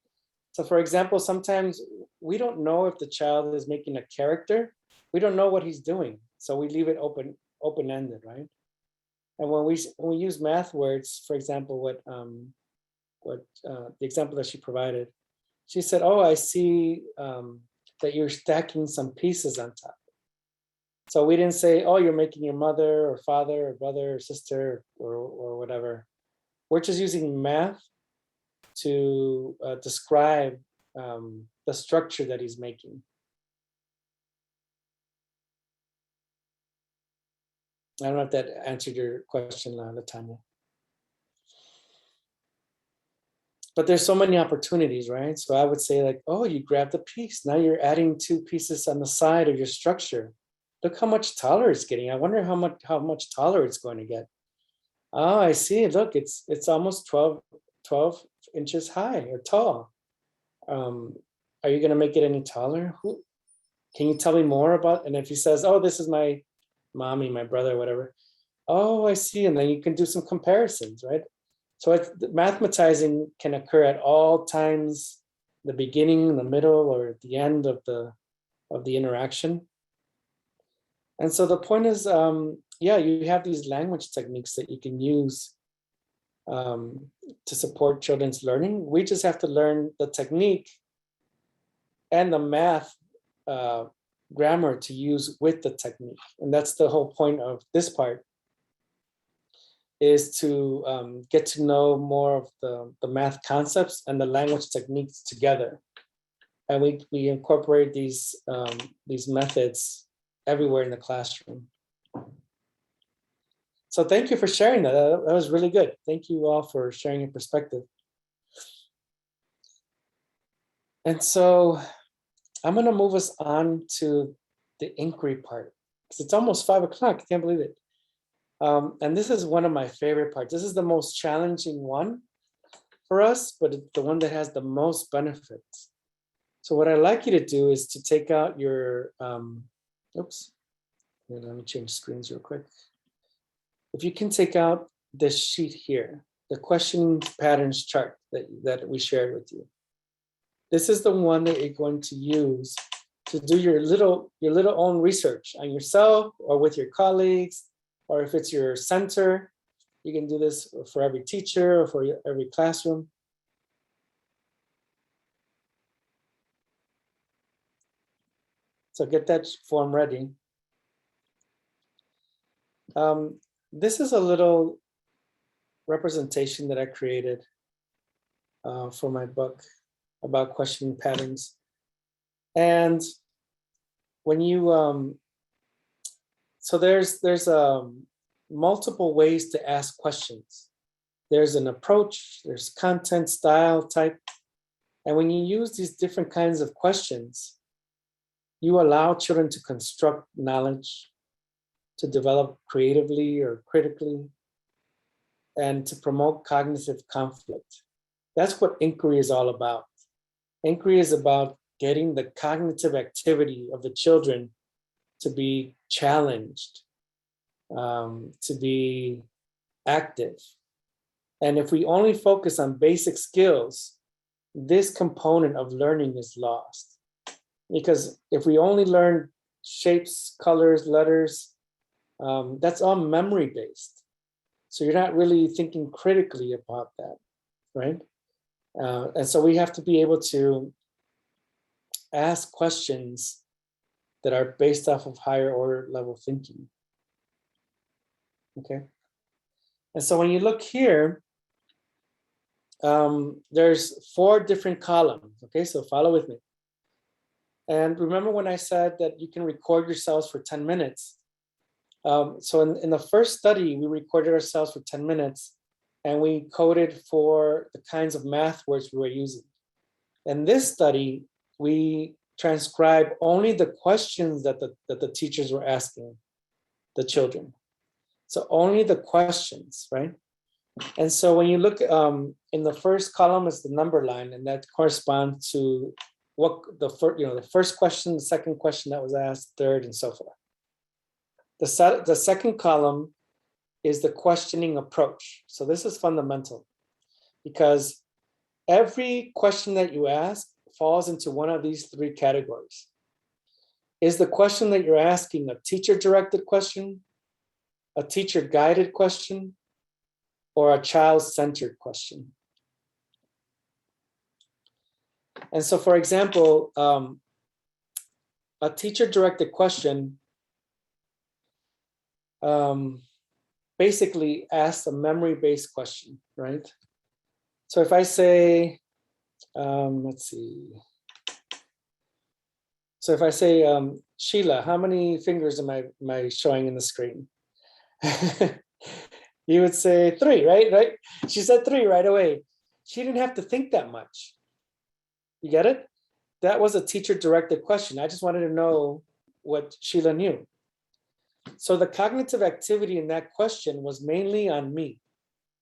A: So for example, sometimes we don't know if the child is making a character. We don't know what he's doing. So we leave it open-ended, right? And when we use math words, for example, what the example that she provided, she said, oh, I see that you're stacking some pieces on top. So we didn't say, oh, you're making your mother or father or brother or sister or whatever. We're just using math to describe the structure that he's making. I don't know if that answered your question, Latanya. But there's so many opportunities, right? So I would say like, oh, you grabbed a piece. Now you're adding two pieces on the side of your structure. Look how much taller it's getting. I wonder how much taller it's going to get. Oh, I see. Look, it's almost 12 inches high or tall. Are you going to make it any taller? Can you tell me more about? And if he says, oh, this is my mommy, my brother, whatever. Oh, I see. And then you can do some comparisons, right? So mathematizing can occur at all times, the beginning, the middle, or at the end of the interaction. And so the point is, yeah, you have these language techniques that you can use to support children's learning. We just have to learn the technique and the math grammar to use with the technique. And that's the whole point of this part, is to get to know more of the math concepts and the language techniques together. And we incorporate these methods everywhere in the classroom. So thank you for sharing that. That was really good. Thank you all for sharing your perspective. And so I'm going to move us on to the inquiry part, because it's almost 5 o'clock. I can't believe it. And this is one of my favorite parts. This is the most challenging one for us, but it's the one that has the most benefits. So what I'd like you to do is to take out your, oops, let me change screens real quick. If you can take out this sheet here, the question patterns chart that we shared with you. This is the one that you're going to use to do your little own research on yourself or with your colleagues, or if it's your center, you can do this for every teacher or for every classroom. So get that form ready. This is a little representation that I created for my book about questioning patterns. And when you, so there's multiple ways to ask questions. There's an approach, there's content, style, type. And when you use these different kinds of questions, you allow children to construct knowledge, to develop creatively or critically, and to promote cognitive conflict. That's what inquiry is all about. Inquiry is about getting the cognitive activity of the children to be challenged, to be active. And if we only focus on basic skills, this component of learning is lost. Because if we only learn shapes, colors, letters, that's all memory based. So you're not really thinking critically about that, right? And so we have to be able to ask questions that are based off of higher order level thinking. Okay. And so when you look here, there's 4 different columns. Okay, so follow with me. And remember when I said that you can record yourselves for 10 minutes? So in the first study, we recorded ourselves for 10 minutes and we coded for the kinds of math words we were using. In this study, we transcribed only the questions that the teachers were asking the children. So only the questions, right? And so when you look in the first column is the number line, and that corresponds to what the first question, the second question that was asked, third, and so forth. The second column is the questioning approach. So this is fundamental because every question that you ask falls into one of these 3 categories. Is the question that you're asking a teacher-directed question, a teacher-guided question, or a child-centered question? And so, for example, a teacher-directed question basically asks a memory-based question, right? So if I say, let's see. So if I say, Sheila, how many fingers am I showing in the screen? You would say 3, right? She said 3 right away. She didn't have to think that much. You get it? That was a teacher-directed question. I just wanted to know what Sheila knew. So the cognitive activity in that question was mainly on me,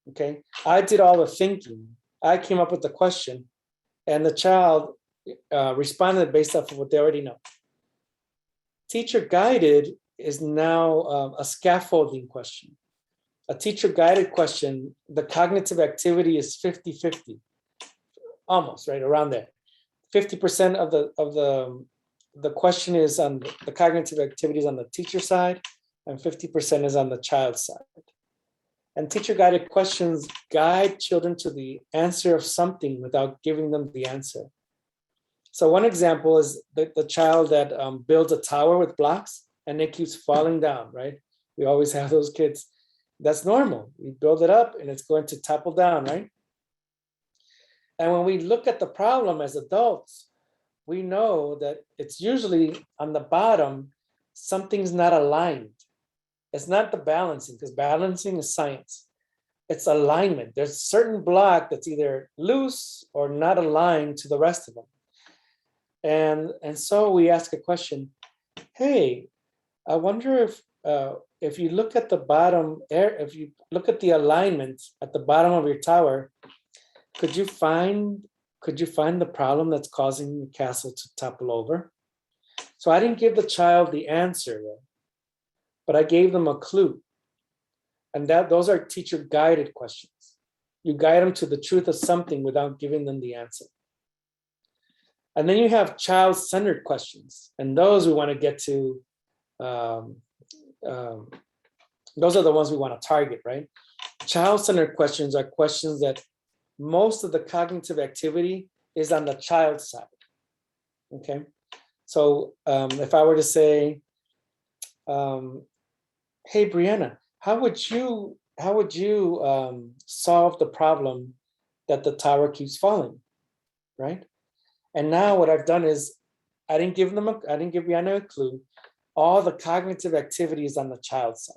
A: okay? I did all the thinking. I came up with the question, and the child responded based off of what they already know. Teacher-guided is now a scaffolding question. A teacher-guided question, the cognitive activity is 50-50, almost, right, around there. 50% of the question is on the cognitive activities on the teacher side, and 50% is on the child side. And teacher-guided questions guide children to the answer of something without giving them the answer. So one example is the child that builds a tower with blocks and it keeps falling down, right? We always have those kids. That's normal. We build it up and it's going to topple down, right? And when we look at the problem as adults, we know that it's usually on the bottom, something's not aligned. It's not the balancing, because balancing is science. It's alignment. There's a certain block that's either loose or not aligned to the rest of them. And so we ask a question, hey, I wonder if you look at the bottom, if you look at the alignment at the bottom of your tower, could you find the problem that's causing the castle to topple over? So I didn't give the child the answer, but I gave them a clue. And those are teacher-guided questions. You guide them to the truth of something without giving them the answer. And then you have child-centered questions. And those we want to get to, those are the ones we want to target, right? Child-centered questions are questions that most of the cognitive activity is on the child side, okay? So if I were to say, hey, Brianna, how would you solve the problem that the tower keeps falling, right? And now what I've done is I didn't give Brianna a clue. All the cognitive activity is on the child side.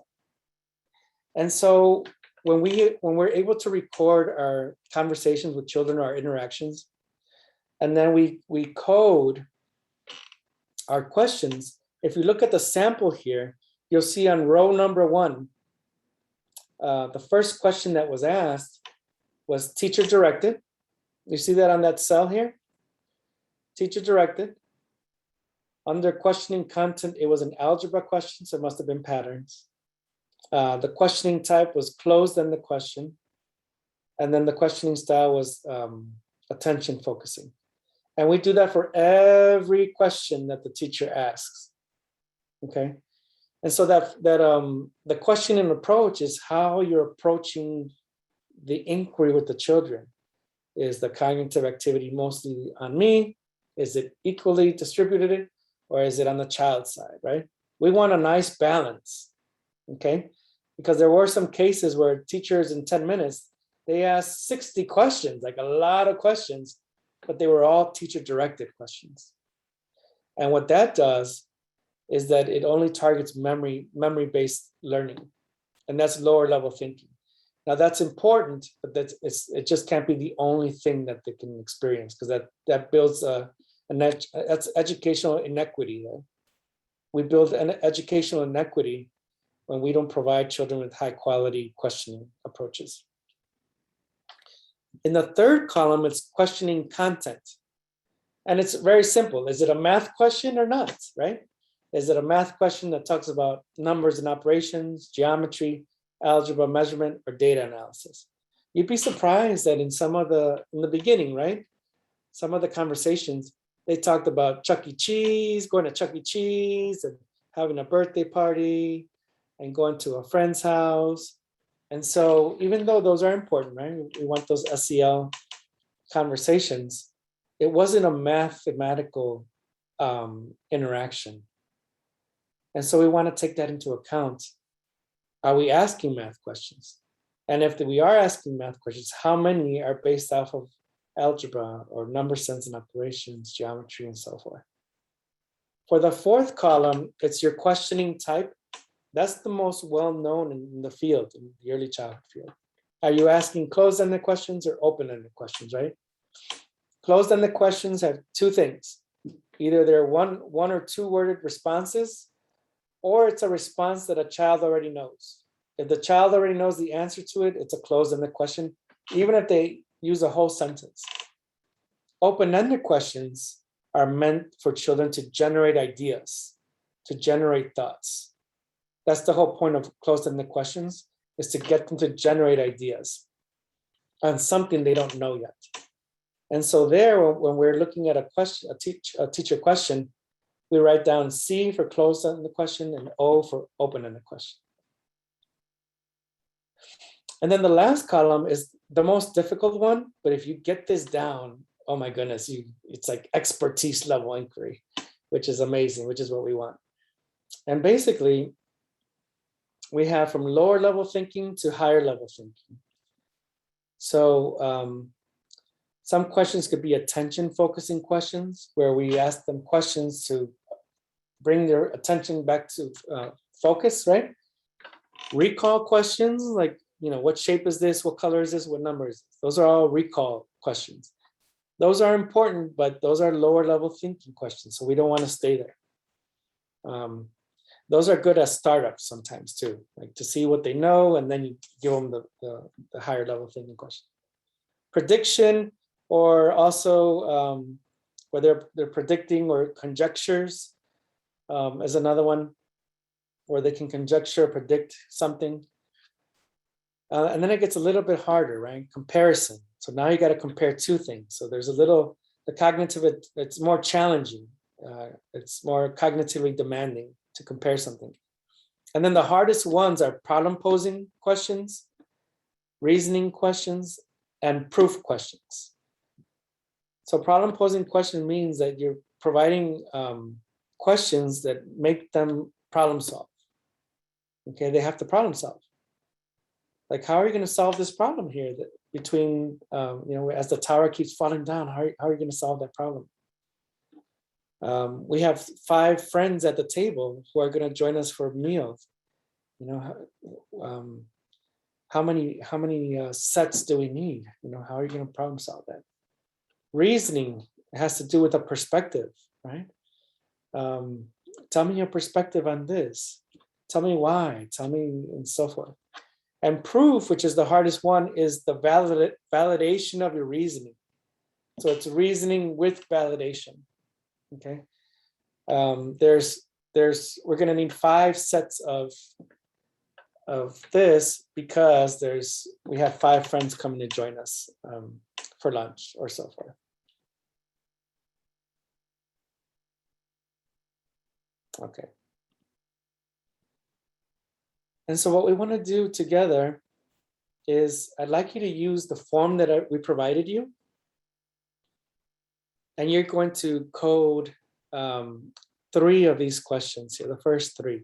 A: And so when we're able to record our conversations with children, our interactions, and then we code our questions, if you look at the sample here, you'll see on row number 1, the first question that was asked was teacher directed. You see that on that cell here? Teacher directed. Under questioning content, it was an algebra question, so it must have been patterns. The questioning type was closed-ended question. And then the questioning style was attention focusing. And we do that for every question that the teacher asks. Okay. And so the questioning approach is how you're approaching the inquiry with the children. Is the cognitive activity mostly on me? Is it equally distributed? Or is it on the child side, right? We want a nice balance, okay? Because there were some cases where teachers in 10 minutes, they asked 60 questions, like a lot of questions, but they were all teacher-directed questions. And what that does is that it only targets memory-based learning, and that's lower level thinking. Now that's important, but it just can't be the only thing that they can experience, because that builds that's educational inequity. Right? We build an educational inequity when we don't provide children with high quality questioning approaches. In the third column, it's questioning content. And it's very simple. Is it a math question or not, right? Is it a math question that talks about numbers and operations, geometry, algebra, measurement, or data analysis? You'd be surprised that in the beginning, right? Some of the conversations, they talked about Chuck E. Cheese, going to Chuck E. Cheese and having a birthday party and going to a friend's house. And so even though those are important, right? We want those SEL conversations. It wasn't a mathematical interaction. And so we want to take that into account. Are we asking math questions? And if we are asking math questions, how many are based off of algebra or number sense and operations, geometry, and so forth? For the fourth column, it's your questioning type. That's the most well-known in the field, in the early childhood field. Are you asking closed-ended questions or open-ended questions, right? Closed-ended questions have two things. Either they're one or two worded responses, or it's a response that a child already knows. If the child already knows the answer to it, it's a closed-ended question, even if they use a whole sentence. Open-ended questions are meant for children to generate ideas, to generate thoughts. That's the whole point of closed-ended questions, is to get them to generate ideas on something they don't know yet. And so there, when we're looking at a question, a teacher question, we write down C for closed-ended question and O for open-ended question. And then the last column is the most difficult one, but if you get this down, oh my goodness, it's like expertise level inquiry, which is amazing, which is what we want. And basically, we have from lower level thinking to higher level thinking. So some questions could be attention focusing questions, where we ask them questions to bring their attention back to focus, right? Recall questions like, what shape is this? What color is this? What number is this? Those are all recall questions. Those are important, but those are lower level thinking questions. So we don't want to stay there. Those are good as startups sometimes too, like to see what they know, and then you give them the higher level thinking question. Prediction, or also whether they're predicting or conjectures, is another one where they can conjecture, predict something. And then it gets a little bit harder, right? Comparison. So now you got to compare two things. So there's the cognitive, it's more challenging. It's more cognitively demanding to compare something. And then the hardest ones are problem posing questions, reasoning questions, and proof questions. So problem posing question means that you're providing questions that make them problem solve. Okay, they have to problem solve. Like, how are you going to solve this problem here that between, as the tower keeps falling down, how are you going to solve that problem? We have 5 friends at the table who are going to join us for meals. How many sets do we need? How are you going to problem solve that? Reasoning has to do with a perspective, right? Tell me your perspective on this. Tell me why. Tell me, and so forth. And proof, which is the hardest one, is the validation of your reasoning. So it's reasoning with validation. Okay. We're going to need 5 sets of of this because we have 5 friends coming to join us for lunch or so forth. Okay. And so what we want to do together is I'd like you to use the form that we provided you. And you're going to code 3 of these questions here, the first 3.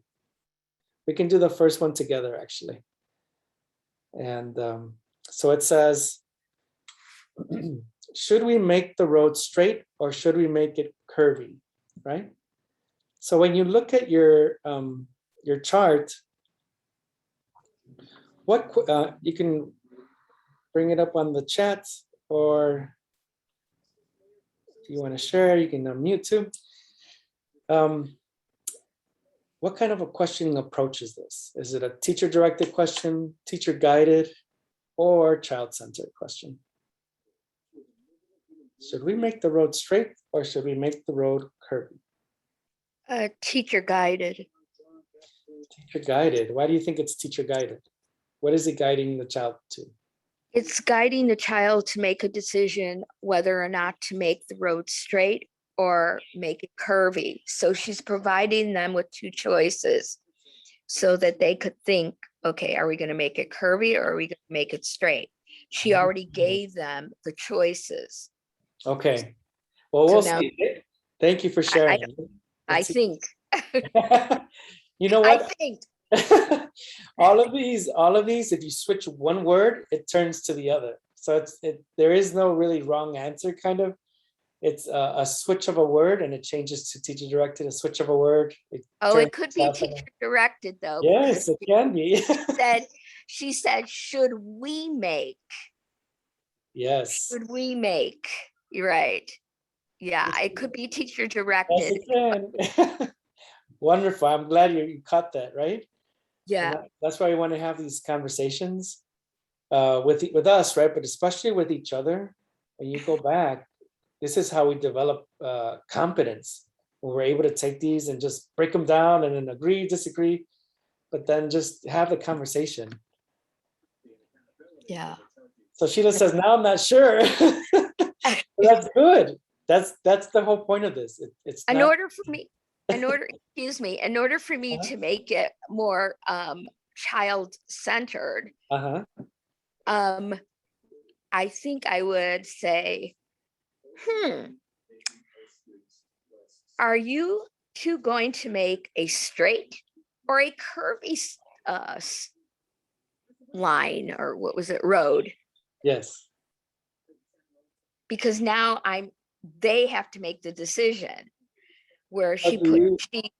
A: We can do the first one together, actually. And so it says, should we make the road straight or should we make it curvy, right? So when you look at your chart, what you can bring it up on the chat, or if you want to share, you can unmute too. What kind of a questioning approach is this? Is it a teacher-directed question, teacher-guided, or child-centered question? Should we make the road straight or should we make the road curvy?
E: Teacher-guided.
A: Teacher-guided. Why do you think it's teacher-guided? What is it guiding the child to?
E: It's guiding the child to make a decision whether or not to make the road straight or make it curvy. So she's providing them with 2 choices so that they could think, okay, are we going to make it curvy or are we going to make it straight? She already gave them the choices.
A: Okay. Well,
E: So
A: we'll
E: now-
A: see. Thank you for sharing.
E: I think.
A: You know
E: I
A: what?
E: think.
A: all of these, if you switch one word, it turns to the other. So there is no really wrong answer, kind of. It's a switch of a word and it changes to teacher directed, a switch of a word.
E: Oh,
A: turns
E: it could
A: to
E: be
A: something.
E: teacher directed though.
A: Yes, it can be.
E: She said, should we make?
A: Yes.
E: Should we make? You're right. Yeah, it could be teacher directed.
A: Yes, it can. Wonderful. I'm glad you caught that, right?
E: Yeah.
A: That's why we want to have these conversations with us, right? But especially with each other. When you go back, this is how we develop competence. When we're able to take these and just break them down and then agree, disagree, but then just have the conversation.
E: Yeah.
A: So Sheila says, now I'm not sure. That's good. That's the whole point of this. It's
E: In
A: not,
E: order for me to make it more child-centered, I think I would say, are you 2 going to make a straight or a curvy line, or what was it, road?
A: yes.
E: Because now they have to make the decision where
A: So
E: she
A: do
E: put,
A: you-
E: she,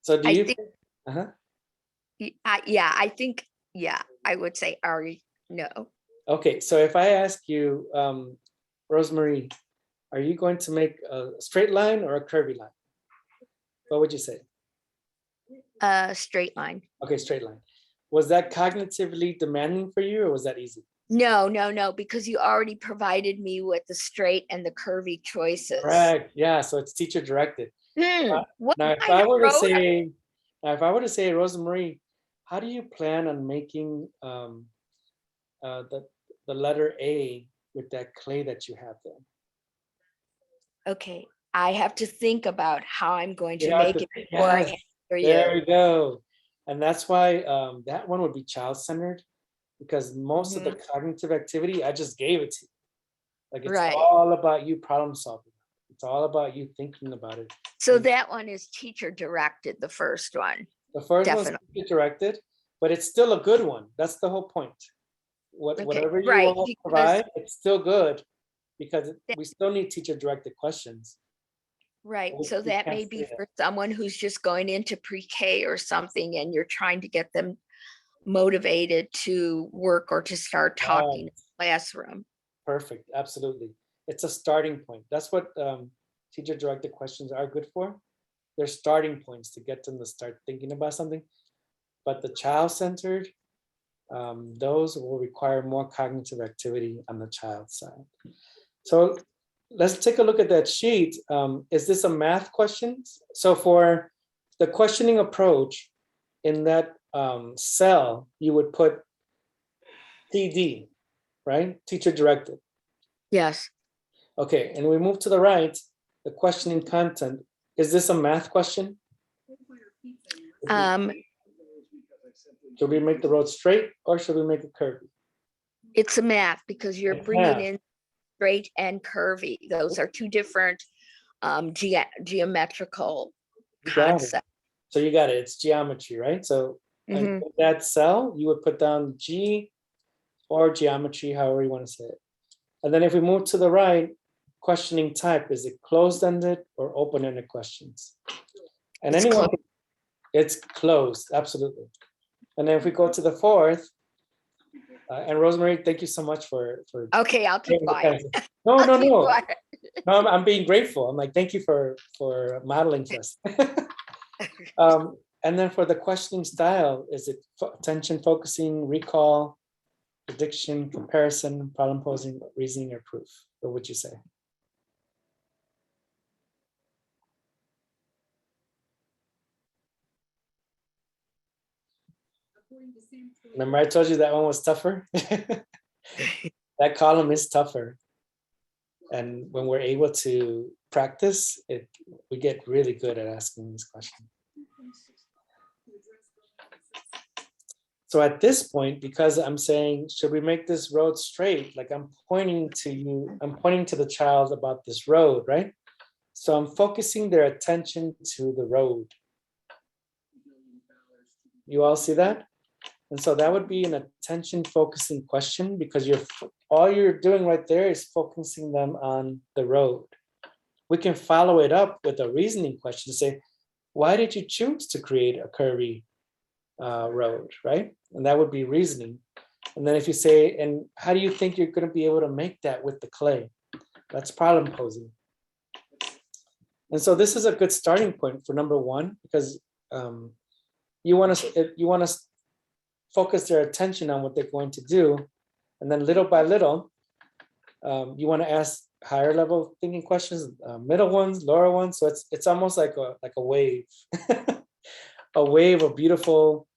A: So do
E: I
A: you
E: think,
A: think,
E: I would say, no.
A: okay, so if I ask you, Rosemary, are you going to make a straight line or a curvy line? What would you say?
E: Straight line.
A: Okay, straight line. Was that cognitively demanding for you or was that easy?
E: No, because you already provided me with the straight and the curvy choices.
A: Correct. Yeah, so it's teacher directed.
E: What
A: Now, if
E: kind
A: I
E: of
A: were to
E: road?
A: say, Rosemary, how do you plan on making the letter A with that clay that you have there?
E: Okay, I have to think about how I'm going to
A: You have
E: make
A: to
E: it
A: think,
E: before I
A: yes,
E: answer
A: there
E: you.
A: we go. And that's why that one would be child-centered, because most of the cognitive activity, I just gave it to you. Like it's
E: Right.
A: all about you problem solving. It's all about you thinking about it.
E: So that one is teacher directed, the first one.
A: The first one's
E: Definitely.
A: teacher directed, but it's still a good one. That's the whole point.
E: Okay,
A: Whatever you
E: right,
A: want to
E: because
A: provide, it's still good because we still need teacher directed questions.
E: Right,
A: We-
E: so
A: we
E: that
A: can't
E: may
A: say
E: be
A: that.
E: for someone who's just going into pre-K or something and you're trying to get them motivated to work or to start talking in the classroom.
A: Perfect, absolutely. It's a starting point. That's what teacher directed questions are good for. They're starting points to get them to start thinking about something. But the child-centered, those will require more cognitive activity on the child side. So let's take a look at that sheet. Is this a math question? So for the questioning approach in that cell, you would put TD, right? Teacher directed.
E: Yes.
A: Okay, and we move to the right, the questioning content. Is this a math question? Should we make the road straight or should we make it curvy?
E: It's a math because you're
A: It's
E: bringing
A: math.
E: in straight and curvy. Those are two different geometrical
A: You got it.
E: concepts.
A: So you got it. It's geometry, right? So
E: Mhm.
A: in that cell, you would put down G or geometry, however you want to say it. And then if we move to the right, questioning type, is it closed-ended or open-ended questions? And
E: It's
A: anyone,
E: closed.
A: it's closed, absolutely. And then if we go to the fourth, and Rosemary, thank you so much for.
E: Okay, I'll keep quiet.
A: No, no,
E: I'll keep
A: no.
E: quiet.
A: No, I'm being grateful. I'm like, thank you for modeling for us. And then for the questioning style, is it attention focusing, recall, prediction, comparison, problem posing, reasoning, or proof? What would you say? Remember I told you that one was tougher? That column is tougher. And when we're able to practice it, we get really good at asking these questions. So at this point, because I'm saying, should we make this road straight? Like I'm pointing to you, I'm pointing to the child about this road, right? So I'm focusing their attention to the road. You all see that? And so that would be an attention focusing question because all you're doing right there is focusing them on the road. We can follow it up with a reasoning question to say, why did you choose to create a curvy road, right? And that would be reasoning. And then if you say, and how do you think you're going to be able to make that with the clay? That's problem posing. And so this is a good starting point for number one, because you want to focus their attention on what they're going to do. And then little by little, you want to ask higher level thinking questions, middle ones, lower ones. So it's almost like a wave, a wave of beautiful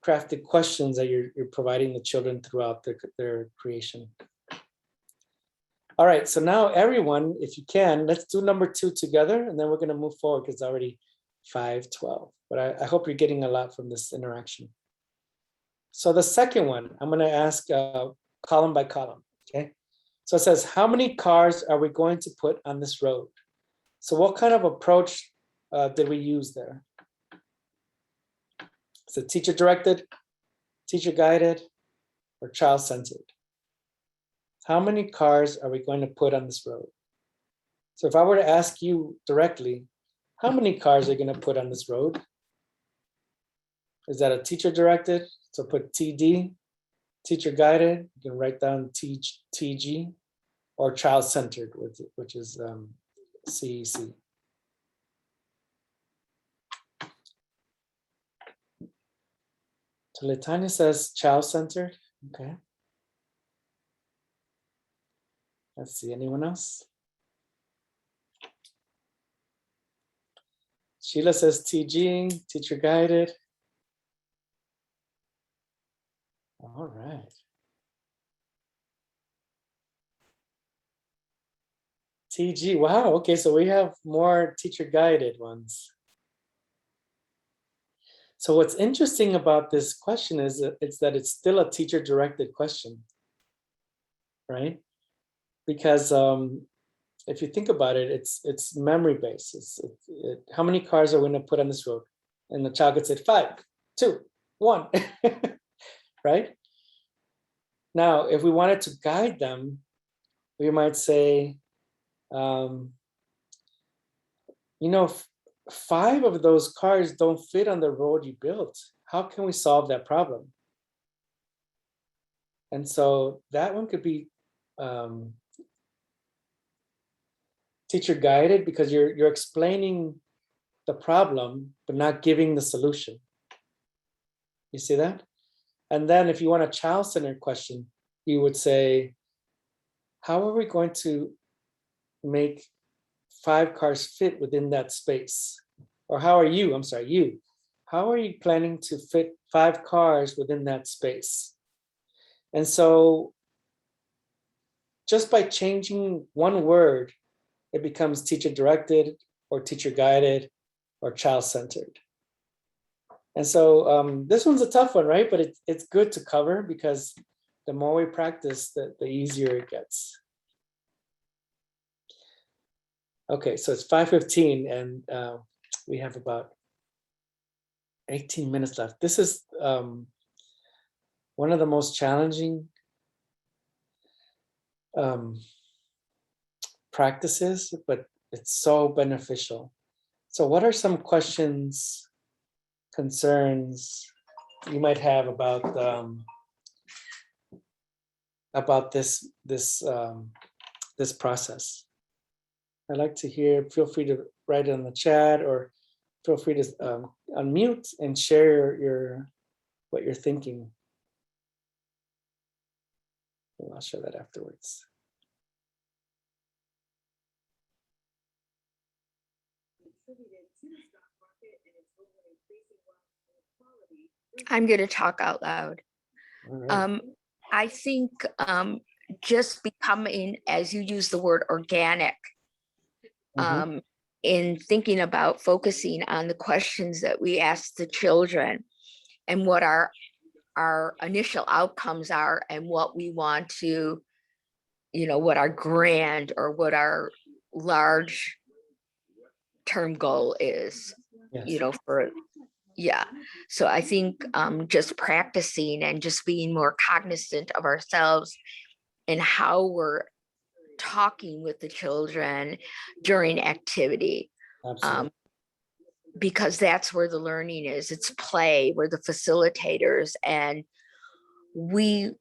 A: crafted questions that you're providing the children throughout their creation. All right, so now everyone, if you can, let's do number two together, and then we're going to move forward because it's already 5:12. But I hope you're getting a lot from this interaction. So the second one, I'm going to ask column by column, okay? So it says, how many cars are we going to put on this road? So what kind of approach did we use there? Is it teacher directed, teacher guided, or child centered? How many cars are we going to put on this road? So if I were to ask you directly, how many cars are you going to put on this road? Is that a teacher directed? So put TD, teacher guided, you can write down TG, or child centered, which is CEC. So Latanya says child centered. Okay. Let's see, anyone else? Sheila says TG, teacher guided. All right. TG, wow, okay, so we have more teacher guided ones. So what's interesting about this question is that it's still a teacher directed question, right? Because if you think about it, it's memory based. How many cars are we going to put on this road? And the child gets it 5, 2, 1, right? Now, if we wanted to guide them, we might say, 5 of those cars don't fit on the road you built. How can we solve that problem? And so that one could be teacher guided because you're explaining the problem, but not giving the solution. You see that? And then if you want a child-centered question, you would say, how are we going to make 5 cars fit within that space? Or how are you how are you planning to fit 5 cars within that space? And so just by changing one word, it becomes teacher directed or teacher guided or child centered. And so this one's a tough one, right? But it's good to cover because the more we practice, the easier it gets. Okay, so it's 5:15 and we have about 18 minutes left. This is one of the most challenging practices, but it's so beneficial. So what are some questions, concerns you might have about this process? I'd like to hear, feel free to write it in the chat or feel free to unmute and share your what you're thinking. And I'll share that afterwards.
E: I'm going to talk out loud.
A: All right.
E: I think just becoming, as you use the word, organic, in thinking about focusing on the questions that we ask the children and what our initial outcomes are and what we want to, what our grand or what our large term goal is,
A: Yes.
E: So I think just practicing and just being more cognizant of ourselves and how we're talking with the children during activity.
A: Absolutely.
E: Because that's where the learning is. It's play. We're the facilitators, and we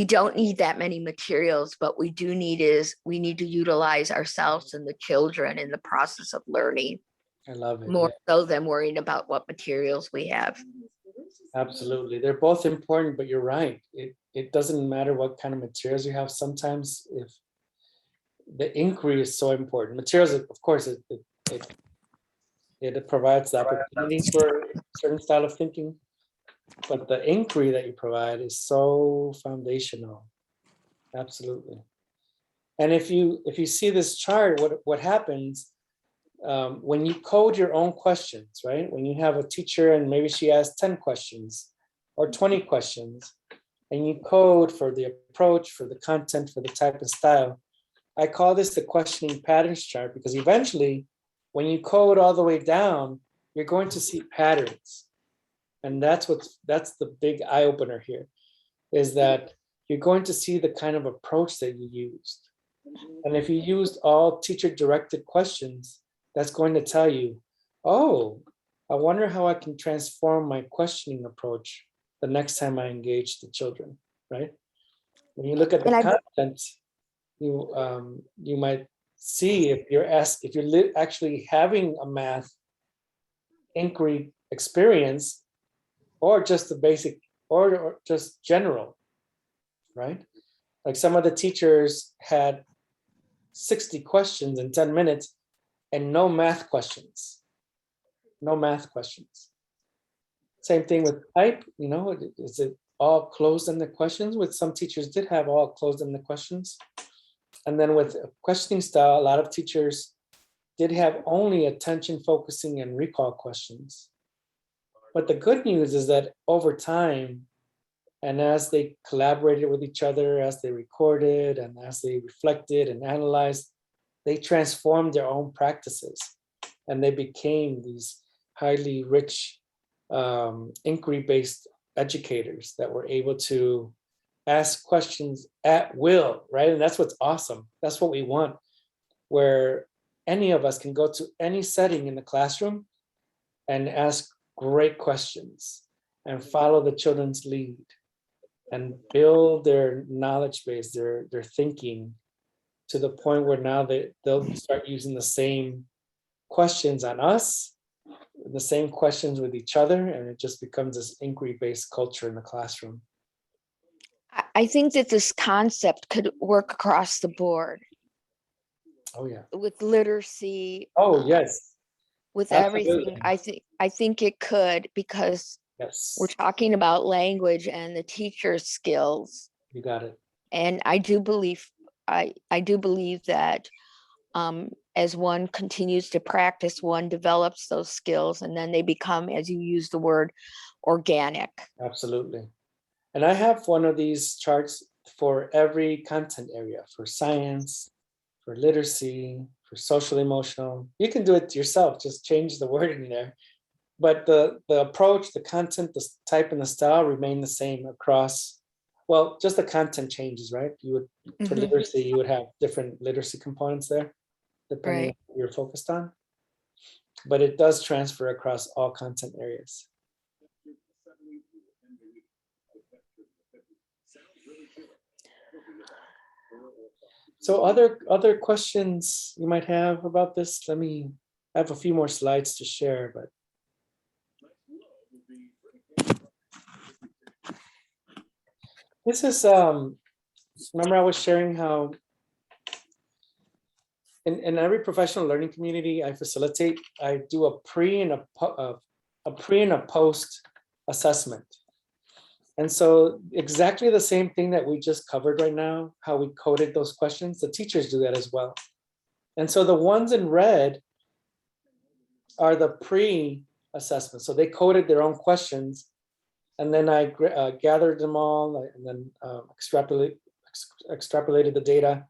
E: don't need that many materials, but we need to utilize ourselves and the children in the process of learning.
A: I love it.
E: More so than worrying about what materials we have.
A: Absolutely. They're both important, but you're right. It doesn't matter what kind of materials you have. Sometimes if the inquiry is so important. Materials, of course, it provides the opportunity for a certain style of thinking, but the inquiry that you provide is so foundational. Absolutely. And if you see this chart, what happens when you code your own questions, right? When you have a teacher and maybe she asks 10 questions or 20 questions, and you code for the approach, for the content, for the type and style. I call this the questioning patterns chart because eventually, when you code all the way down, you're going to see patterns. And that's the big eye opener here, is that you're going to see the kind of approach that you used. And if you used all teacher-directed questions, that's going to tell you, oh, I wonder how I can transform my questioning approach the next time I engage the children, right? When you look at the content, you might see if you're actually having a math inquiry experience, or just the basic, or just general, right? Like some of the teachers had 60 questions in 10 minutes and no math questions. No math questions. Same thing with type, is it all closed-ended questions? With some teachers did have all closed-ended questions. And then with questioning style, a lot of teachers did have only attention focusing and recall questions. But the good news is that over time, and as they collaborated with each other, as they recorded, and as they reflected and analyzed, they transformed their own practices. And they became these highly rich inquiry-based educators that were able to ask questions at will, right? And that's what's awesome. That's what we want, where any of us can go to any setting in the classroom and ask great questions and follow the children's lead and build their knowledge base, their thinking, to the point where now they'll start using the same questions on us, the same questions with each other, and it just becomes this inquiry-based culture in the classroom.
E: I think that this concept could work across the board.
A: Oh yeah.
E: With literacy.
A: Oh yes.
E: with
A: Absolutely.
E: everything. I think it could, because
A: Yes,
E: we're talking about language and the teacher's skills.
A: you got it.
E: And I do believe that as one continues to practice, one develops those skills, and then they become, as you use the word, organic.
A: Absolutely. And I have one of these charts for every content area, for science, for literacy, for social emotional. You can do it yourself, just change the wording there. But the approach, the content, the type, and the style remain the same across. Well, just the content changes, right? You would, for
E: Mhm.
A: literacy, you would have different literacy components there, depending on
E: Right.
A: what you're focused on. But it does transfer across all content areas. So other questions you might have about this? Let me I have a few more slides to share, but this is remember I was sharing how in every professional learning community I facilitate, I do a pre and a post assessment. And so exactly the same thing that we just covered right now, how we coded those questions, the teachers do that as well. And so the ones in red are the pre-assessment. So they coded their own questions, and then I gathered them all and then extrapolated the data.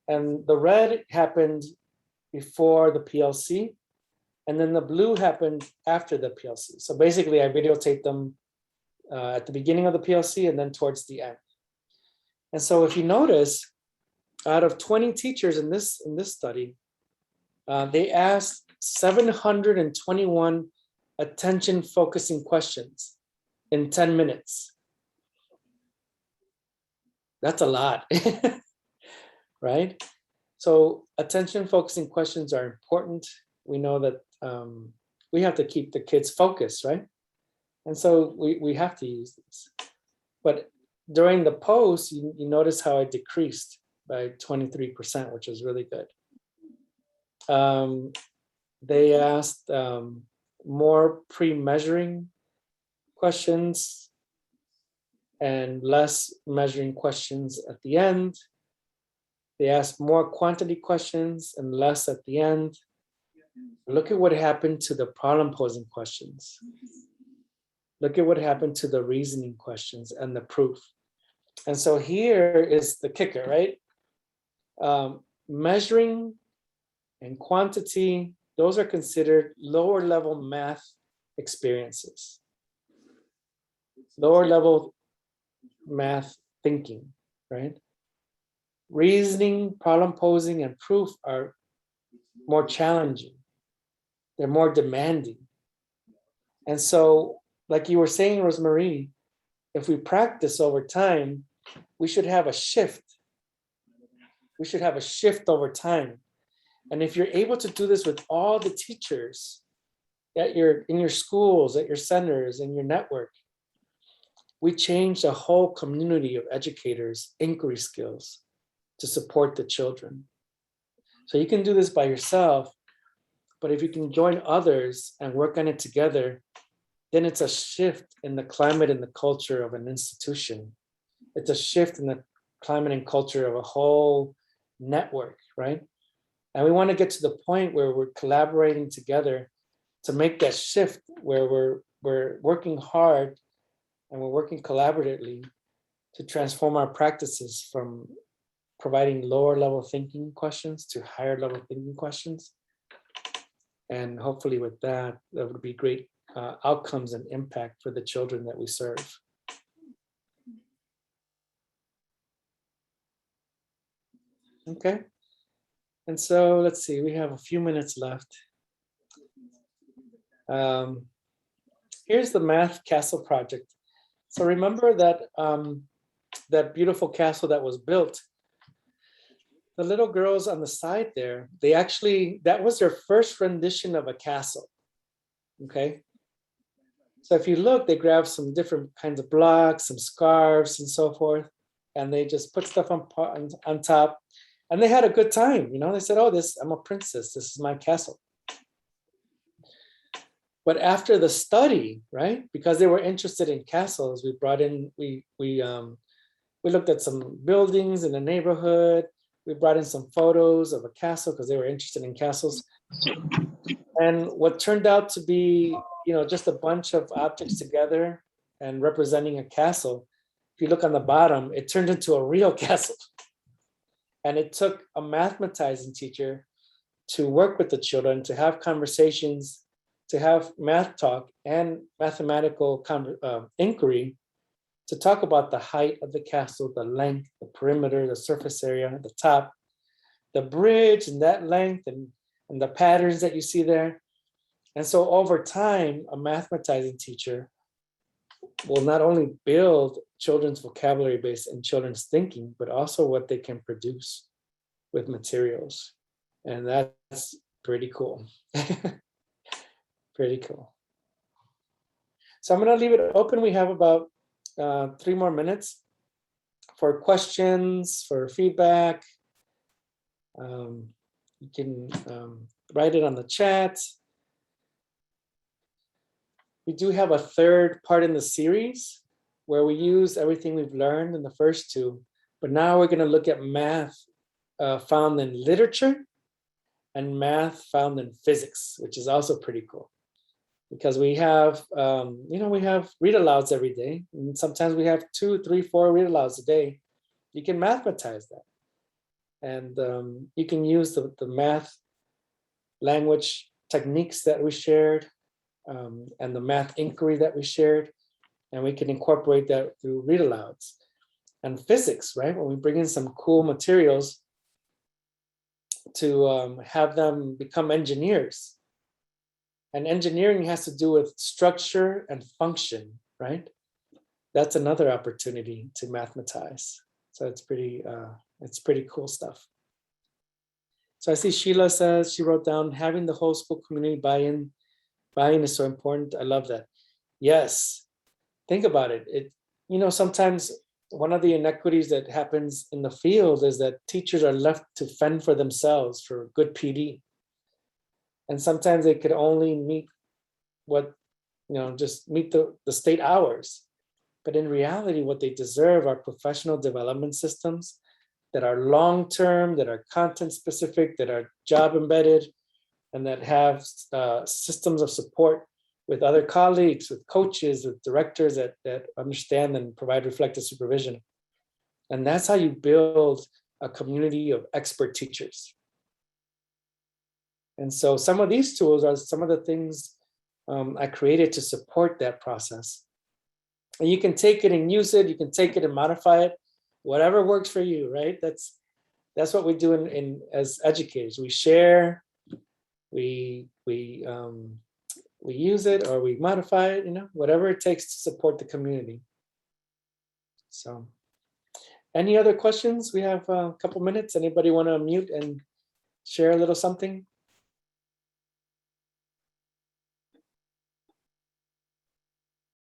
A: And the red happened before the PLC, and then the blue happened after the PLC. So basically I videotaped them at the beginning of the PLC and then towards the end. And so if you notice, out of 20 teachers in this study, they asked 721 attention focusing questions in 10 minutes. That's a lot, right? So attention focusing questions are important. We know that we have to keep the kids focused, right? And so we have to use these. But during the post, you notice how it decreased by 23%, which is really good. They asked more pre-measuring questions and less measuring questions at the end. They asked more quantity questions and less at the end. Look at what happened to the problem posing questions. Look at what happened to the reasoning questions and the proof. And so here is the kicker, right? Measuring and quantity, those are considered lower level math experiences, lower level math thinking, right? Reasoning, problem posing, and proof are more challenging. They're more demanding. And so, like you were saying, Rosemarie, if we practice over time, we should have a shift. We should have a shift over time. And if you're able to do this with all the teachers in your schools, at your centers, in your network, we change the whole community of educators' inquiry skills to support the children. So you can do this by yourself, but if you can join others and work on it together, then it's a shift in the climate and the culture of an institution. It's a shift in the climate and culture of a whole network, right? And we want to get to the point where we're collaborating together to make that shift, where we're working hard and we're working collaboratively to transform our practices from providing lower level thinking questions to higher level thinking questions. And hopefully with that, there would be great outcomes and impact for the children that we serve. Okay. And so let's see, we have a few minutes left. Here's the Math Castle project. So remember that that beautiful castle that was built. The little girls on the side there, that was their first rendition of a castle. Okay. So if you look, they grabbed some different kinds of blocks, some scarves and so forth, and they just put stuff on top, and they had a good time. They said, oh, I'm a princess. This is my castle. But after the study, right, because they were interested in castles, we brought in, we looked at some buildings in the neighborhood. We brought in some photos of a castle because they were interested in castles. And what turned out to be, just a bunch of objects together and representing a castle, if you look on the bottom, it turned into a real castle. And it took a mathematizing teacher to work with the children, to have conversations, to have math talk and mathematical inquiry, to talk about the height of the castle, the length, the perimeter, the surface area, the top, the bridge and that length, and the patterns that you see there. And so over time, a mathematizing teacher will not only build children's vocabulary base and children's thinking, but also what they can produce with materials. And that's pretty cool. Pretty cool. So I'm going to leave it open. We have about 3 more minutes for questions, for feedback. You can write it on the chat. We do have a third part in the series where we use everything we've learned in the first 2, but now we're going to look at math found in literature and math found in physics, which is also pretty cool. Because we have, we have read alouds every day. And sometimes we have 2, 3, 4 read alouds a day. You can mathematize that. And you can use the math language techniques that we shared and the math inquiry that we shared. And we can incorporate that through read alouds. And physics, right? When we bring in some cool materials to have them become engineers. And engineering has to do with structure and function, right? That's another opportunity to mathematize. So it's pretty cool stuff. So I see Sheila says, she wrote down, having the whole school community buy-in is so important. I love that. Yes, think about it. Sometimes one of the inequities that happens in the field is that teachers are left to fend for themselves for good PD. And sometimes they could only meet just meet the state hours. But in reality, what they deserve are professional development systems that are long-term, that are content-specific, that are job-embedded, and that have systems of support with other colleagues, with coaches, with directors that understand and provide reflective supervision. And that's how you build a community of expert teachers. And so some of these tools are some of the things I created to support that process. And you can take it and use it. You can take it and modify it, whatever works for you, right? That's what we do in as educators. We share, we use it or we modify it, whatever it takes to support the community. So, any other questions? We have a couple minutes. Anybody want to unmute and share a little something?